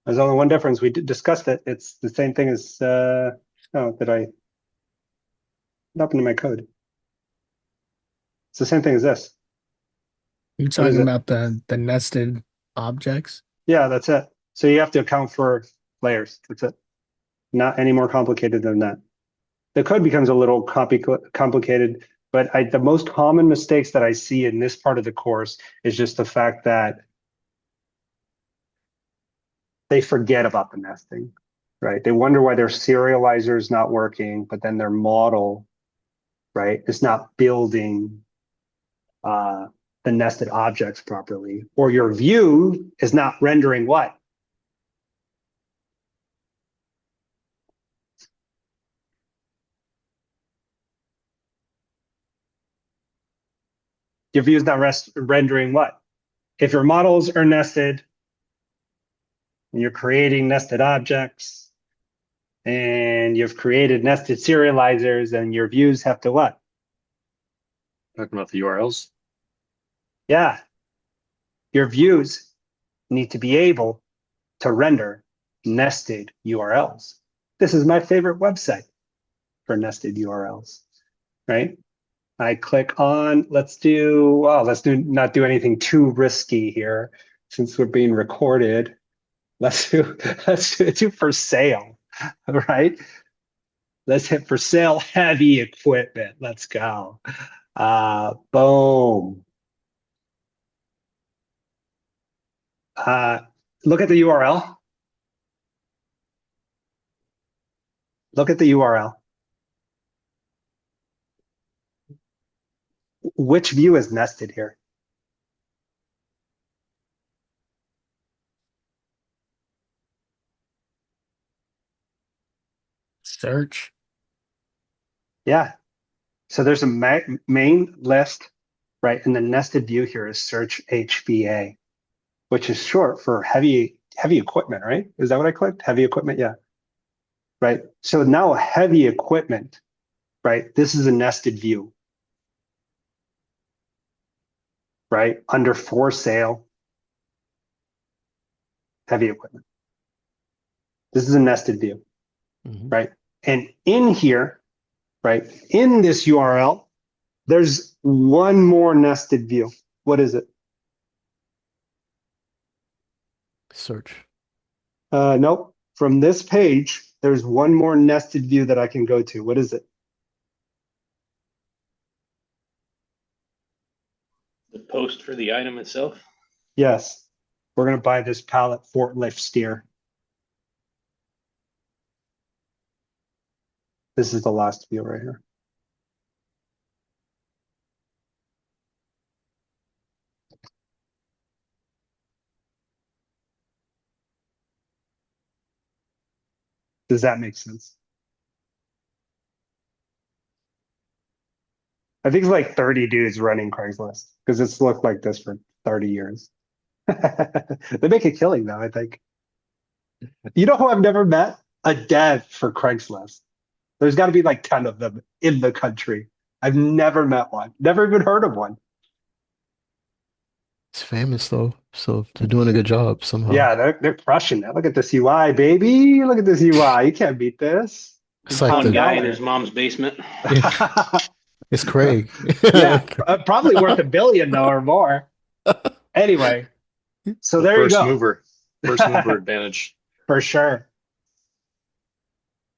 [SPEAKER 1] There's only one difference. We discussed it. It's the same thing as, oh, did I? What happened to my code? It's the same thing as this.
[SPEAKER 8] You're
[SPEAKER 1] What is
[SPEAKER 8] talking
[SPEAKER 1] it?
[SPEAKER 8] about the nested objects?
[SPEAKER 1] Yeah, that's it. So you have to account for layers. That's it. Not any more complicated than that. The code becomes a little complicated, but the most common mistakes that I see in this part of the course is just the fact that they forget about the nesting, right? They wonder why their serializer is not working, but then their model, right, is not building the nested objects properly, or your view is not rendering what? Your view is not rendering what? If your models are nested and you're creating nested objects and you've created nested serializers, and your views have to what?
[SPEAKER 2] Talking about the URLs.
[SPEAKER 1] Yeah, your views need to be able to render nested URLs. This is my favorite website for nested URLs, right? I click on, let's not do anything too risky here since we're being recorded. Let's do for sale, right? Let's hit for sale heavy equipment. Let's go. Boom. Look at the URL. Look at the URL. Which view is nested here?
[SPEAKER 8] Search.
[SPEAKER 1] Yeah. So there's a main list, right? And the nested view here is search HVA, which is short for heavy equipment, right? Is that what I clicked? Heavy equipment, yeah. Right. So now heavy equipment, right? This is a nested view, right? Under for sale, heavy equipment. This is a nested view, right? And in here, right, in this URL, there's one more nested view. What is it?
[SPEAKER 4] Search.
[SPEAKER 1] Nope. From this page, there's one more nested view that I can go to. What is it?
[SPEAKER 5] The post for the item itself.
[SPEAKER 1] Yes. We're going to buy this pallet forklift steer. This is the last view right here. Does that make sense? I think it's like 30 dudes running Craigslist because it's looked like this for 30 years. They make a killing though, I think. You know who I've never met? A dev for Craigslist. There's got to be like 10 of them in the country. I've never met one. Never even heard of one.
[SPEAKER 4] It's famous though, so they're doing a good job somehow.
[SPEAKER 1] Yeah, they're crushing it. Look at this UI, baby. Look at this UI. You can't beat this.
[SPEAKER 4] It's like
[SPEAKER 5] One
[SPEAKER 4] the
[SPEAKER 5] guy in his mom's basement.
[SPEAKER 4] it's Craig.
[SPEAKER 1] Yeah, probably worth $1 billion though or more. Anyway, so there you
[SPEAKER 2] First
[SPEAKER 1] go.
[SPEAKER 2] first mover advantage.
[SPEAKER 1] For sure.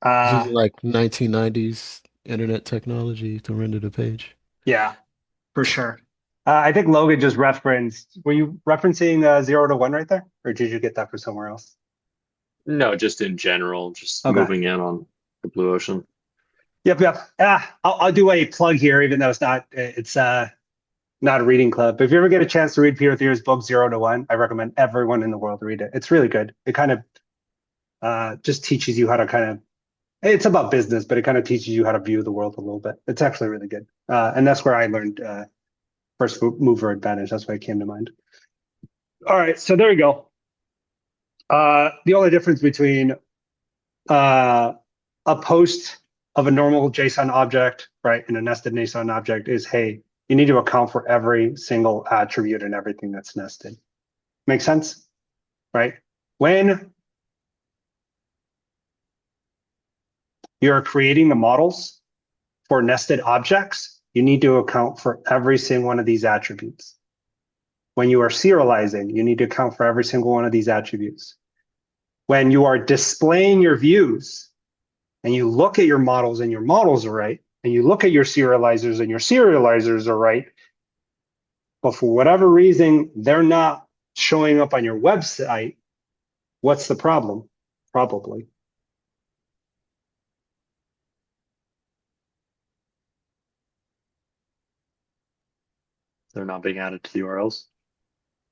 [SPEAKER 4] Using like 1990s internet technology to render the page.
[SPEAKER 1] Yeah, for sure. I think Logan just referenced, were you referencing 0 to 1 right there? Or did you get that from somewhere else?
[SPEAKER 2] No, just in general, just
[SPEAKER 1] Okay.
[SPEAKER 2] moving in on the blue ocean.
[SPEAKER 1] Yep. I'll do a plug here, even though it's not a reading club. But if you ever get a chance to read Peter Thier's book 0 to 1, I recommend everyone in the world read it. It's really good. It kind of just teaches you how to it's about business, but it kind of teaches you how to view the world a little bit. It's actually really good. And that's where I learned first mover advantage. That's why it came to mind. All right, so there you go. The only difference between a post of a normal JSON object, right, and a nested JSON object is, hey, you need to account for every single attribute and everything that's nested. Make sense? Right? When you're creating the models for nested objects, you need to account for every single one of these attributes. When you are serializing, you need to account for every single one of these attributes. When you are displaying your views and you look at your models and your models are right, and you look at your serializers and your serializers are right, but for whatever reason, they're not showing up on your website, what's the problem? Probably.
[SPEAKER 2] They're not being added to the URLs.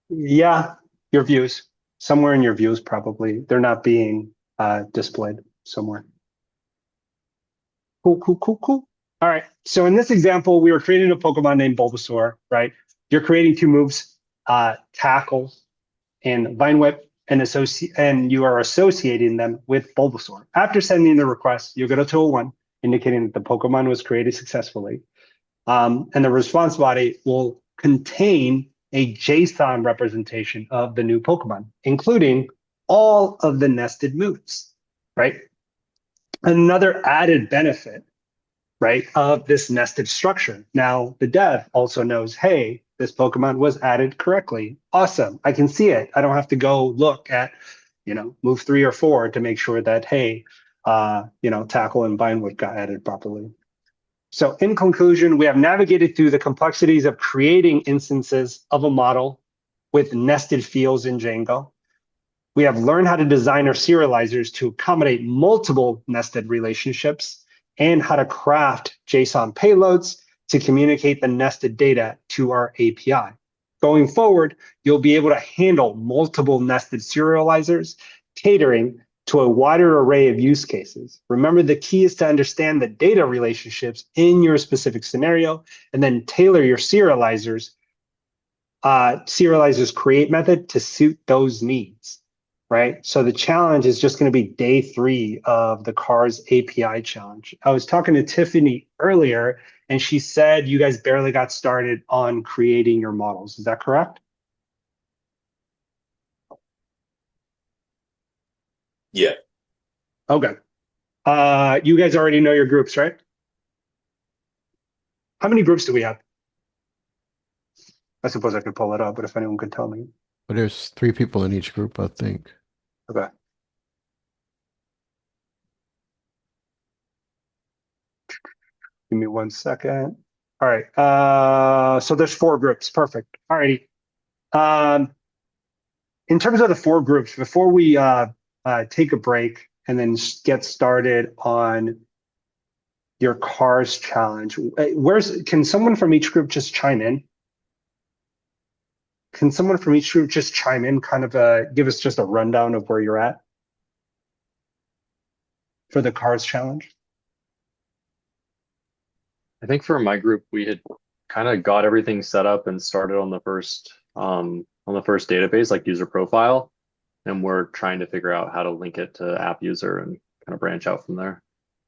[SPEAKER 1] Yeah, your views. Somewhere in your views, probably. They're not being displayed somewhere. Cool. All right. So in this example, we were creating a Pokemon named Bulbasaur, right? You're creating two moves, Tackle and Vine Whip, and you are associating them with Bulbasaur. After sending the request, you go to tool 1, indicating that the Pokemon was created successfully. And the response body will contain a JSON representation of the new Pokemon, including all of the nested moves, right? Another added benefit, right, of this nested structure. Now, the dev also knows, hey, this Pokemon was added correctly. Awesome. I can see it. I don't have to go look at, move 3 or 4 to make sure that, hey, Tackle and Bindwood got added properly. So in conclusion, we have navigated through the complexities of creating instances of a model with nested fields in Django. We have learned how to design our serializers to accommodate multiple nested relationships and how to craft JSON payloads to communicate the nested data to our API. Going forward, you'll be able to handle multiple nested serializers, catering to a wider array of use cases. Remember, the key is to understand the data relationships in your specific scenario and then tailor your serializers create method to suit those needs, right? So the challenge is just going to be day 3 of the CARS API challenge. I was talking to Tiffany earlier, and she said you guys barely got started on creating your models. Is that correct?
[SPEAKER 3] Yeah.
[SPEAKER 1] Okay. You guys already know your groups, right? How many groups do we have? I suppose I could pull it up, but if anyone could tell me.
[SPEAKER 4] But there's 3 people in each group, I think.
[SPEAKER 1] Okay. Give me 1 second. All right. So there's 4 groups. Perfect. All righty. In terms of the 4 groups, before we take a break and then get started on your CARS challenge, can someone from each group just chime in? Can someone from each group just chime in, kind of give us just a rundown of where you're at? for the cars challenge?
[SPEAKER 2] I think for my group, we had kind of got everything set up and started on the first database, like user profile, and we're trying to figure out how to link it to app user and kind of branch out from there.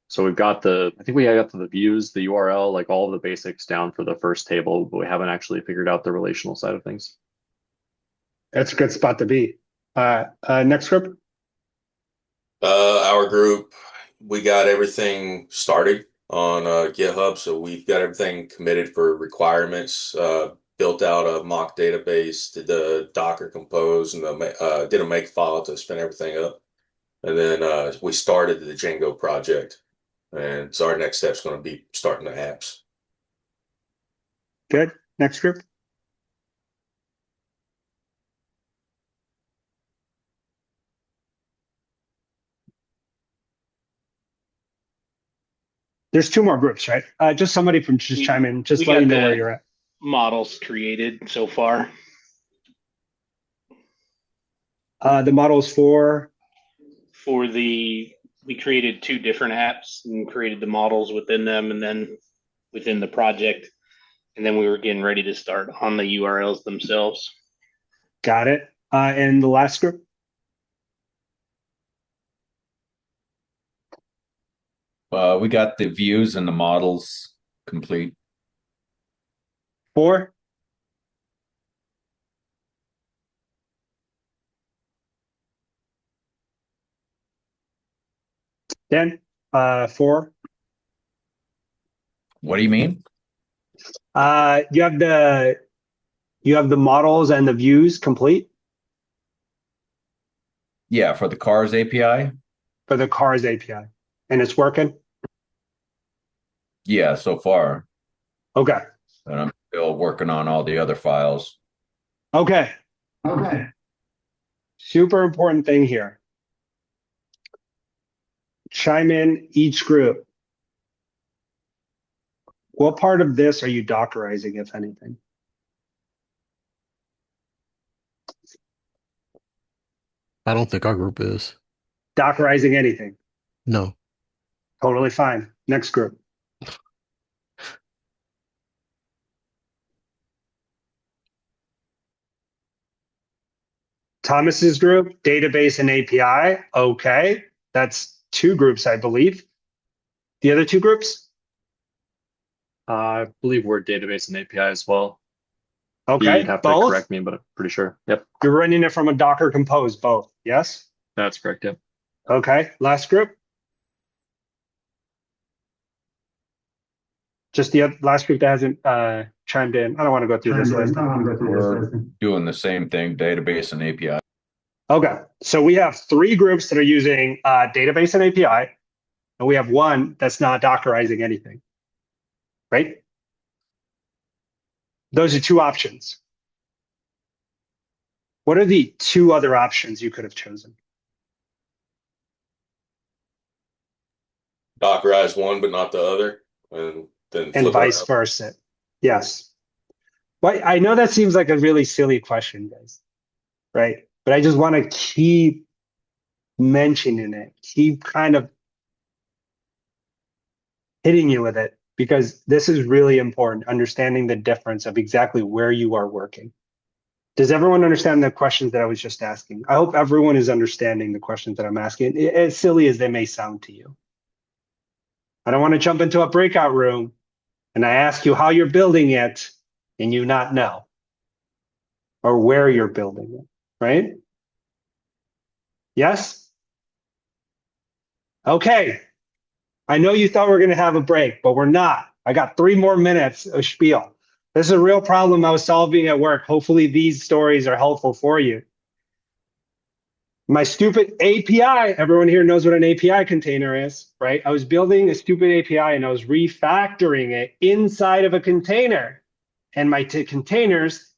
[SPEAKER 2] So we've got I think we got the views, the URL, like all of the basics down for the first table, but we haven't actually figured out the relational side of things.
[SPEAKER 1] That's a good spot to be. Next group.
[SPEAKER 3] Our group, we got everything started on GitHub, so we've got everything committed for requirements. Built out a mock database, did the Docker compose, and did a make file to spin everything up, and then we started the Django project. And so our next step is going to be starting the apps.
[SPEAKER 1] Good. Next group. There's two more groups, right? Just somebody from just chime in, just
[SPEAKER 5] we
[SPEAKER 1] let me
[SPEAKER 5] got
[SPEAKER 1] know where
[SPEAKER 5] the
[SPEAKER 1] you're at.
[SPEAKER 5] models created so far.
[SPEAKER 1] The models for
[SPEAKER 5] We created two different apps and created the models within them, and then within the project, and then we were getting ready to start on the URLs themselves.
[SPEAKER 1] got it. And the last group.
[SPEAKER 6] We got the views and the models complete.
[SPEAKER 1] 4. Dan, 4.
[SPEAKER 6] What do you mean?
[SPEAKER 1] You have the models and the views complete
[SPEAKER 6] Yeah, for the cars API.
[SPEAKER 1] for the cars API, and it's working.
[SPEAKER 6] Yeah, so far.
[SPEAKER 1] Okay.
[SPEAKER 6] And I'm still working on all the other files.
[SPEAKER 1] Okay. Super important thing here. Chime in each group. What part of this are you Dockerizing, if anything?
[SPEAKER 4] I don't think our group is.
[SPEAKER 1] Dockerizing anything.
[SPEAKER 4] No.
[SPEAKER 1] Totally fine. Next group. Thomas's group, database and API. Okay. That's 2 groups, I believe. The other 2 groups?
[SPEAKER 2] I believe we're database and API as well.
[SPEAKER 1] Okay.
[SPEAKER 2] You'd have to
[SPEAKER 1] Both?
[SPEAKER 2] correct me, but I'm pretty sure. Yep,
[SPEAKER 1] You're running it from a Docker Compose, both. Yes?
[SPEAKER 2] that's correct. Yep.
[SPEAKER 1] Okay. Last group? Just the last group that hasn't chimed in. I don't want to go through this list.
[SPEAKER 6] We're doing the same thing, database and API.
[SPEAKER 1] Okay. So we have 3 groups that are using database and API, and we have 1 that's not Dockerizing anything. Right? Those are 2 options. What are the 2 other options you could have chosen?
[SPEAKER 3] Dockerize one, but not the other, and then
[SPEAKER 1] And
[SPEAKER 3] flip it
[SPEAKER 1] vice
[SPEAKER 3] up.
[SPEAKER 1] versa. Yes. Well, I know that seems like a really silly question, guys, right? But I just want to keep mentioning it, keep kind of hitting you with it, because this is really important, understanding the difference of exactly where you are working. Does everyone understand the questions that I was just asking? I hope everyone is understanding the questions that I'm asking, as silly as they may sound to you. I don't want to jump into a breakout room and I ask you how you're building it and you not know, or where you're building it, right? Yes? Okay. I know you thought we were going to have a break, but we're not. I got 3 more minutes of spiel. This is a real problem I was solving at work. Hopefully these stories are helpful for you. My stupid API, everyone here knows what an API container is, right? I was building a stupid API and I was refactoring it inside of a container. And my containers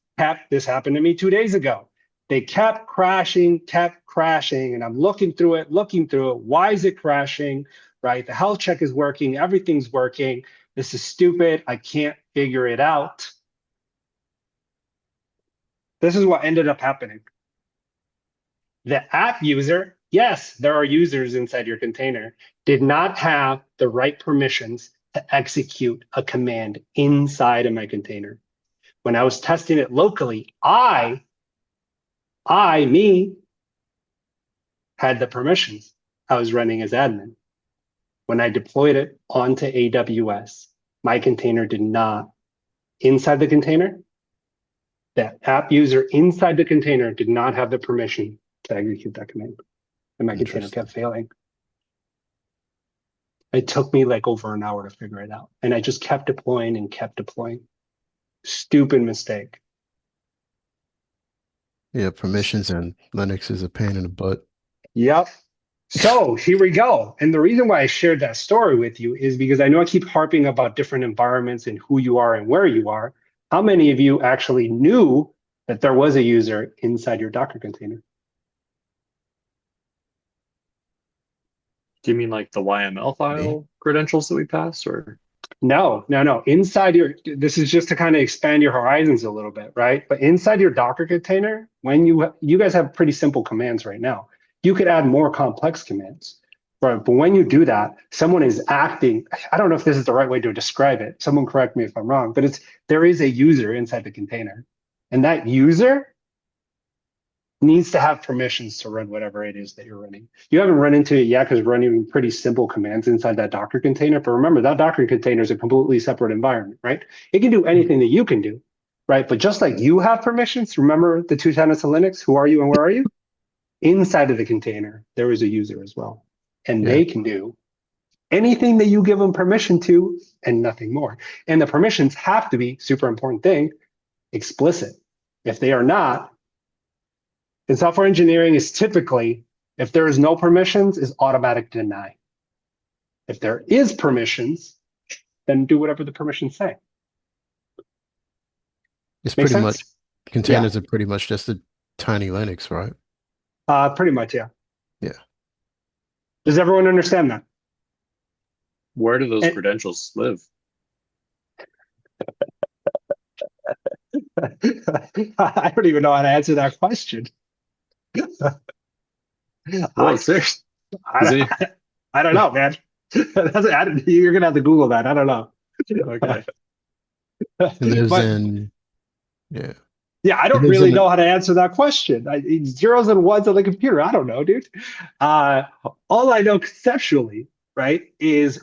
[SPEAKER 1] this happened to me 2 days ago. They kept crashing, and I'm looking through it. Why is it crashing, right? The health check is working, everything's working. This is stupid, I can't figure it out. This is what ended up happening. The app user yes, there are users inside your container, did not have the right permissions to execute a command inside of my container. When I was testing it locally, me, had the permissions. I was running as admin. When I deployed it onto AWS, my container did not. Inside the container, that app user inside the container did not have the permission to execute that command. And my container
[SPEAKER 4] Interesting.
[SPEAKER 1] kept failing. It took me like over an hour to figure it out. And I just kept deploying and kept deploying. Stupid mistake.
[SPEAKER 4] Yeah, permissions and Linux is a pain in the butt.
[SPEAKER 1] Yep. So here we go. And the reason why I shared that story with you is because I know I keep harping about different environments and who you are and where you are. How many of you actually knew that there was a user inside your Docker container?
[SPEAKER 2] Do you mean like the YML file credentials that we passed, or?
[SPEAKER 1] No. Inside this is just to kind of expand your horizons a little bit, right? But inside your Docker container, when you guys have pretty simple commands right now, you could add more complex commands, right? But when you do that, someone is acting. I don't know if this is the right way to describe it. Someone correct me if I'm wrong, but there is a user inside the container, and that user needs to have permissions to run whatever it is that you're running. You haven't run into it yet because we're running pretty simple commands inside that Docker container. But remember, that Docker container is a completely separate environment, right? It can do anything that you can do, right? But just like you have permissions, remember the two tenets of Linux, who are you and where are you? Inside of the container, there is a user as well. And they can do anything that you give them permission to and nothing more. And the permissions have to be, super important thing, explicit. If they are not, in software engineering is typically, if there is no permissions, is automatic deny. If there is permissions, then do whatever the permissions say.
[SPEAKER 4] It's
[SPEAKER 1] Make
[SPEAKER 4] pretty
[SPEAKER 1] sense?
[SPEAKER 4] much, containers are pretty much just a tiny Linux, right?
[SPEAKER 1] Pretty much, yeah.
[SPEAKER 4] Yeah.
[SPEAKER 1] Does everyone understand that?
[SPEAKER 2] Where do those credentials live?
[SPEAKER 1] I don't even know how to answer that question.
[SPEAKER 2] Well, seriously.
[SPEAKER 1] I don't know, man. You're gonna have to Google that. I don't know.
[SPEAKER 2] Okay.
[SPEAKER 4] It lives
[SPEAKER 1] But-
[SPEAKER 4] in, yeah.
[SPEAKER 1] Yeah, I don't
[SPEAKER 4] It lives
[SPEAKER 1] really
[SPEAKER 4] in
[SPEAKER 1] know how to answer that question. Zeros and ones on the computer. I don't know, dude. All I know conceptually, right, is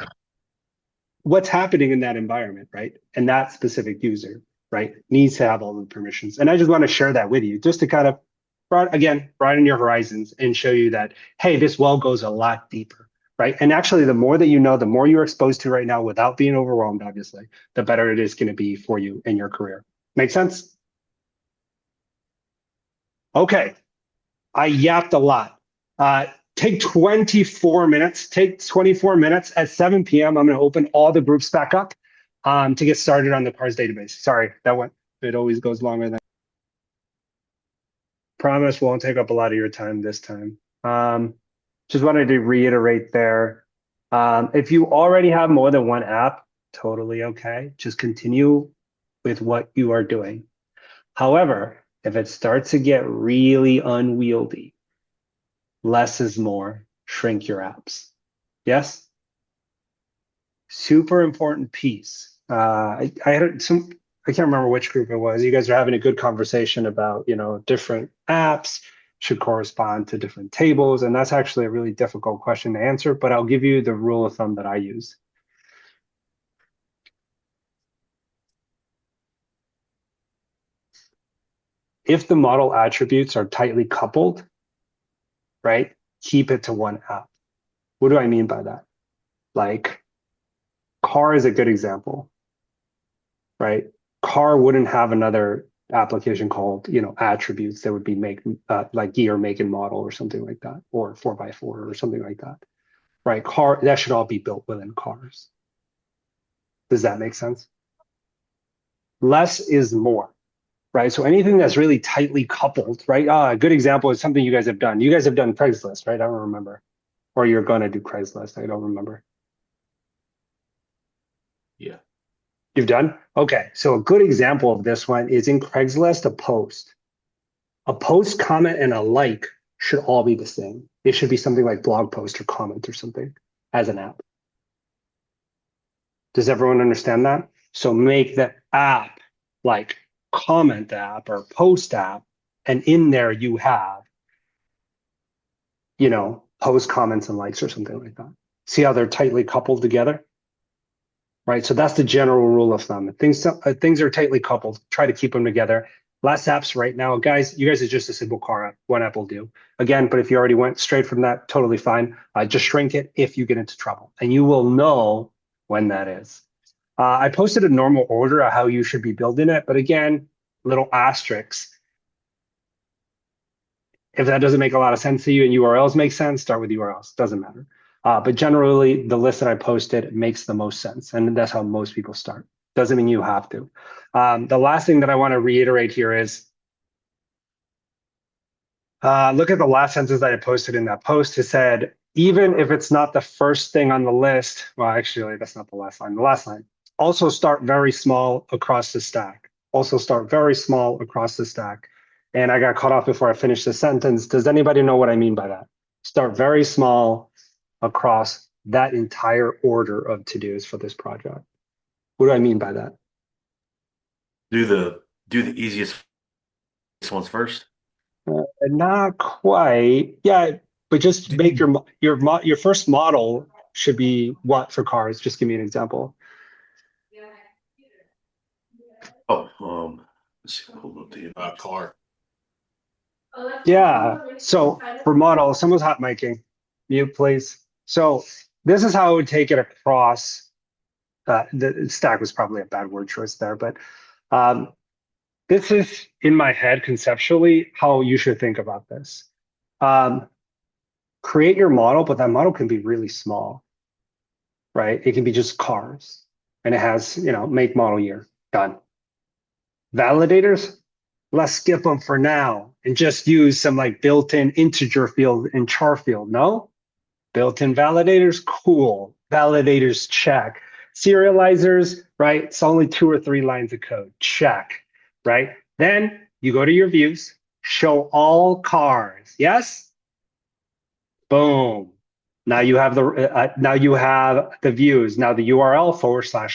[SPEAKER 1] what's happening in that environment, right? And that specific user, right, needs to have all the permissions. And I just want to share that with you, just to kind of, broaden your horizons and show you that, hey, this well goes a lot deeper, right? And actually, the more that you know, the more you're exposed to right now without being overwhelmed, obviously, the better it is going to be for you in your career. Make sense? Okay, I yapped a lot. Take 24 minutes. Take 24 minutes at 7 p.m. I'm going to open all the groups back up to get started on the PARS database. Sorry, it always goes longer than. Promise won't take up a lot of your time this time. Just wanted to reiterate there. If you already have more than one app, totally okay. Just continue with what you are doing. However, if it starts to get really unwieldy, less is more, shrink your apps. Yes? Super important piece. I can't remember which group it was. You guys are having a good conversation about, different apps should correspond to different tables. And that's actually a really difficult question to answer, but I'll give you the rule of thumb that I use. If the model attributes are tightly coupled, right, keep it to one app. What do I mean by that? Like, car is a good example, right? Car wouldn't have another application called, attributes that would be like year, make, and model or something like that, or 4x4 or something like that, right? Car, that should all be built within cars. Does that make sense? Less is more. Right. So anything that's really tightly coupled, right? A good example is something you guys have done. You guys have done Craigslist, right? I don't remember. Or you're going to do Craigslist. I don't remember.
[SPEAKER 3] Yeah.
[SPEAKER 1] You've done? Okay. So a good example of this one is in Craigslist, a post. A post, comment, and a like should all be the same. It should be something like blog post or comment or something as an app. Does everyone understand that? So make the app like comment app or post app, and in there you have, you know, post comments and likes or something like that. See how they're tightly coupled together? Right. So that's the general rule of thumb. If things are tightly coupled, try to keep them together. Less apps right now, guys. You guys are just a simple car app. One app will do. Again, but if you already went straight from that, totally fine. Just shrink it if you get into trouble, and you will know when that is. I posted a normal order of how you should be building it, but again, little asterisks. If that doesn't make a lot of sense to you and URLs make sense, start with URLs. Doesn't matter. But generally, the list that I posted makes the most sense, and that's how most people start. Doesn't mean you have to. The last thing that I want to reiterate here is, look at the last sentence that I posted in that post. It said, even if it's not the first thing on the list, well, actually, that's not the last line. The last line, also start very small across the stack. Also start very small across the stack. And I got cut off before I finished the sentence. Does anybody know what I mean by that? Start very small across that entire order of to-dos for this project. What do I mean by that?
[SPEAKER 7] Do the easiest ones first.
[SPEAKER 1] Not quite. Yeah, but just make your first model should be what for cars? Just give me an example.
[SPEAKER 7] Oh, let's see. Hold on to you.
[SPEAKER 3] Car.
[SPEAKER 1] Yeah. So for model, someone's hot micing. Mute, please. So this is how I would take it across. The stack was probably a bad word choice there, but this is in my head conceptually how you should think about this. Create your model, but that model can be really small, right? It can be just cars, and it has, you know, make, model, year. Done. Validators, let's skip them for now and just use some like built-in integer field and char field. No? Built-in validators, cool. Validators, check. Serializers, right? It's only 2 or 3 lines of code. Check, right? Then you go to your views, show all cars. Yes? Boom. Now you have the views. Now the URL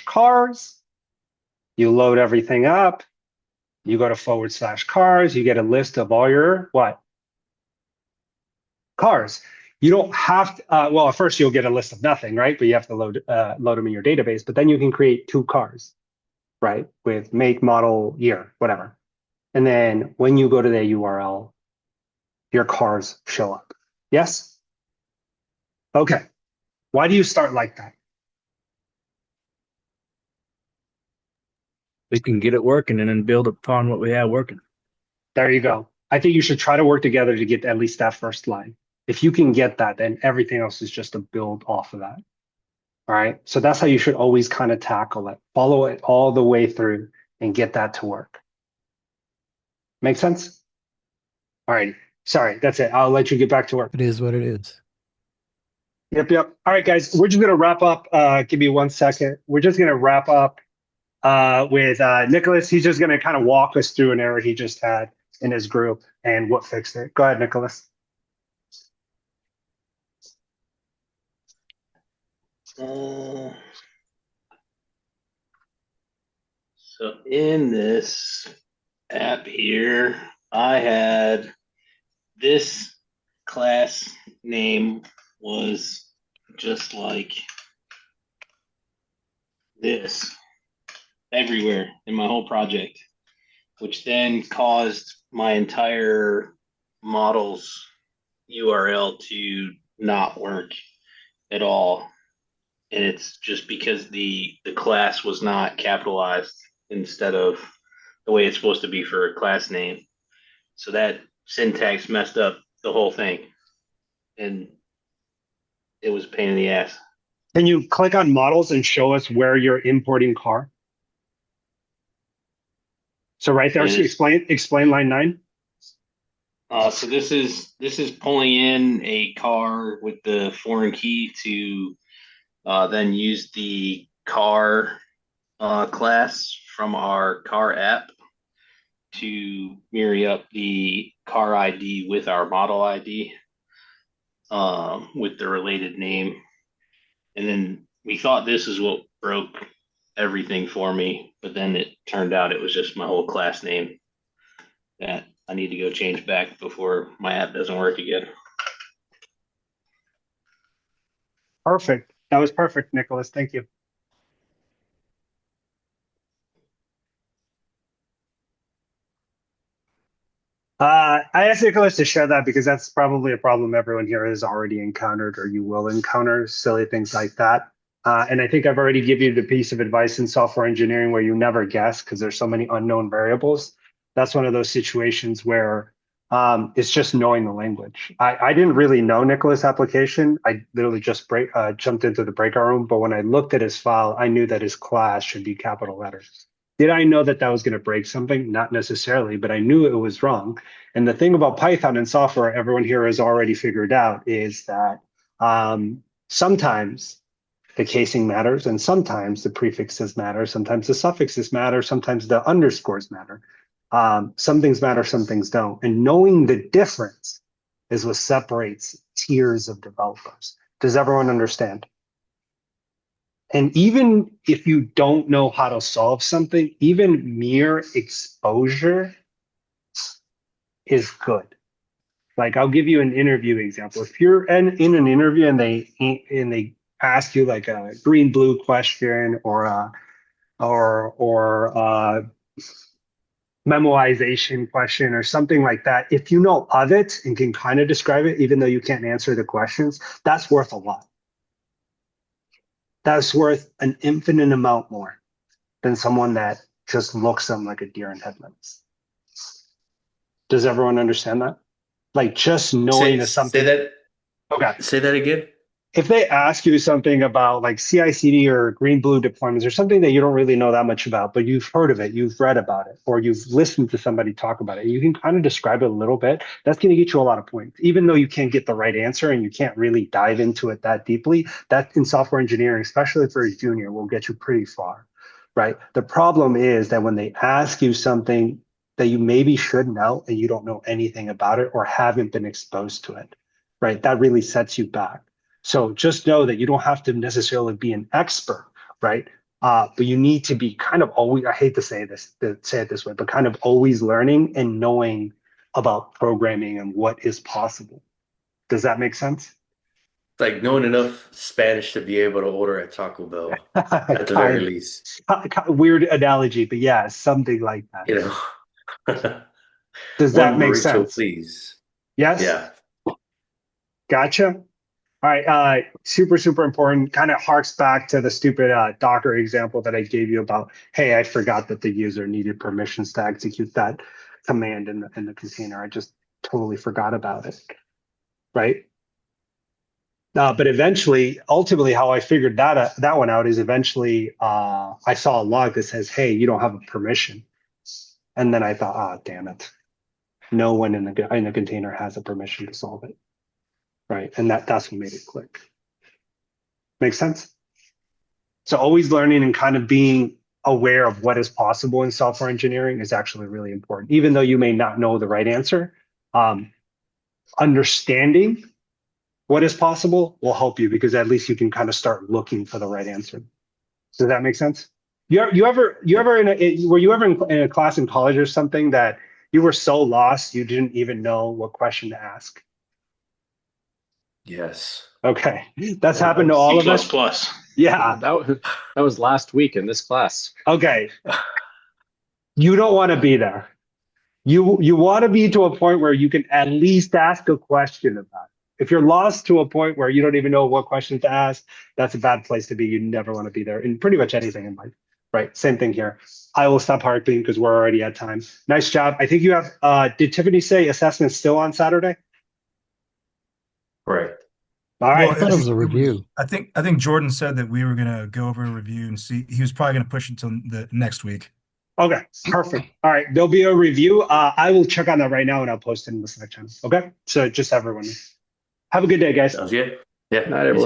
[SPEAKER 1] /cars. You load everything up. You go to /cars. You get a list of all your what? Cars. You don't have to, well, at first you'll get a list of nothing, right? But you have to load them in your database. But then you can create 2 cars, right? With make, model, year, whatever. And then when you go to the URL, your cars show up. Yes? Okay. Why do you start like that?
[SPEAKER 9] We can get it working and then build upon what we have working.
[SPEAKER 1] There you go. I think you should try to work together to get at least that first line. If you can get that, then everything else is just a build off of that. All right. So that's how you should always kind of tackle it. Follow it all the way through and get that to work. Make sense? All right. Sorry, that's it. I'll let you get back to work.
[SPEAKER 4] It is what it is.
[SPEAKER 1] Yep. All right, guys, we're just going to wrap up. Give me 1 second. We're just going to wrap up with Nicholas. He's just going to kind of walk us through an error he just had in his group and what fixed it. Go ahead, Nicholas.
[SPEAKER 5] So in this app here, I had this class name was just like this everywhere in my whole project, which then caused my entire model's URL to not work at all. And it's just because the class was not capitalized instead of the way it's supposed to be for a class name. So that syntax messed up the whole thing. And it was a pain in the ass.
[SPEAKER 1] Can you click on models and show us where you're importing car? So right there, explain line 9.
[SPEAKER 5] So this is pulling in a car with the foreign key to then use the car class from our car app to marry up the car ID with our model ID. with the related name. And then we thought this is what broke everything for me, but then it turned out it was just my whole class name that I need to go change back before my app doesn't work again.
[SPEAKER 1] Perfect. That was perfect, Nicholas. Thank you. I asked Nicholas to share that because that's probably a problem everyone here has already encountered or you will encounter, silly things like that. And I think I've already given you the piece of advice in software engineering where you never guess because there's so many unknown variables. That's one of those situations where it's just knowing the language. I didn't really know Nicholas' application. I literally just jumped into the breakout room, but when I looked at his file, I knew that his class should be capital letters. Did I know that that was going to break something? Not necessarily, but I knew it was wrong. And the thing about Python and software, everyone here has already figured out, is that sometimes the casing matters, and sometimes the prefixes matter, sometimes the suffixes matter, sometimes the underscores matter. Some things matter, some things don't. And knowing the difference is what separates tiers of developers. Does everyone understand? And even if you don't know how to solve something, even mere exposure is good. Like I'll give you an interview example. If you're in an interview and they ask you like a green blue question or a memoization question or something like that, if you know of it and can kind of describe it, even though you can't answer the questions, that's worth a lot. That's worth an infinite amount more than someone that just looks them like a deer in headlights. Does everyone understand that? Like just knowing something.
[SPEAKER 7] Say that.
[SPEAKER 1] Okay.
[SPEAKER 7] Say that again.
[SPEAKER 1] If they ask you something about like CI/CD or green blue deployments or something that you don't really know that much about, but you've heard of it, you've read about it, or you've listened to somebody talk about it, you can kind of describe it a little bit. That's going to get you a lot of points, even though you can't get the right answer and you can't really dive into it that deeply. That in software engineering, especially for a junior, will get you pretty far, right? The problem is that when they ask you something that you maybe should know and you don't know anything about it or haven't been exposed to it, right? That really sets you back. So just know that you don't have to necessarily be an expert, right? But you need to be kind of always, I hate to say it this way, but kind of always learning and knowing about programming and what is possible. Does that make sense?
[SPEAKER 7] Like knowing enough Spanish to be able to order at Taco Bell at the very least.
[SPEAKER 1] Weird analogy, but yeah, something like that.
[SPEAKER 7] You know.
[SPEAKER 1] Does that make sense?
[SPEAKER 7] Please.
[SPEAKER 1] Yes?
[SPEAKER 7] Yeah.
[SPEAKER 1] Gotcha. All right, super, super important. Kind of harks back to the stupid Docker example that I gave you about, hey, I forgot that the user needed permissions to execute that command in the container. I just totally forgot about it, right? But eventually, ultimately, how I figured that one out is eventually I saw a log that says, hey, you don't have a permission. And then I thought, ah, damn it. No one in the container has a permission to solve it. Right. And that's what made it click. Make sense? So always learning and kind of being aware of what is possible in software engineering is actually really important. Even though you may not know the right answer, understanding what is possible will help you because at least you can kind of start looking for the right answer. Does that make sense? Were you ever in a class in college or something that you were so lost you didn't even know what question to ask?
[SPEAKER 7] Yes.
[SPEAKER 1] Okay, that's happened to all of us.
[SPEAKER 5] Plus.
[SPEAKER 1] Yeah,
[SPEAKER 2] that was last week in this class.
[SPEAKER 1] Okay, you don't want to be there. You want to be to a point where you can at least ask a question about it. If you're lost to a point where you don't even know what question to ask, that's a bad place to be. You never want to be there in pretty much anything in life. Right, same thing here. I will stop harping because we're already at time. Nice job. I think you have. Did Tiffany say assessment's still on Saturday?
[SPEAKER 7] Right.
[SPEAKER 1] All right.
[SPEAKER 4] Well, I thought it was a review.
[SPEAKER 10] I think Jordan said that we were gonna go over a review and see. He was probably gonna push until the next week.
[SPEAKER 1] Okay, perfect. All right, there'll be a review. I will check on that right now and I'll post it in the Slack channel. Okay, so just everyone. Have a good day, guys.
[SPEAKER 7] Sounds good. Yeah.
[SPEAKER 2] Not everyone.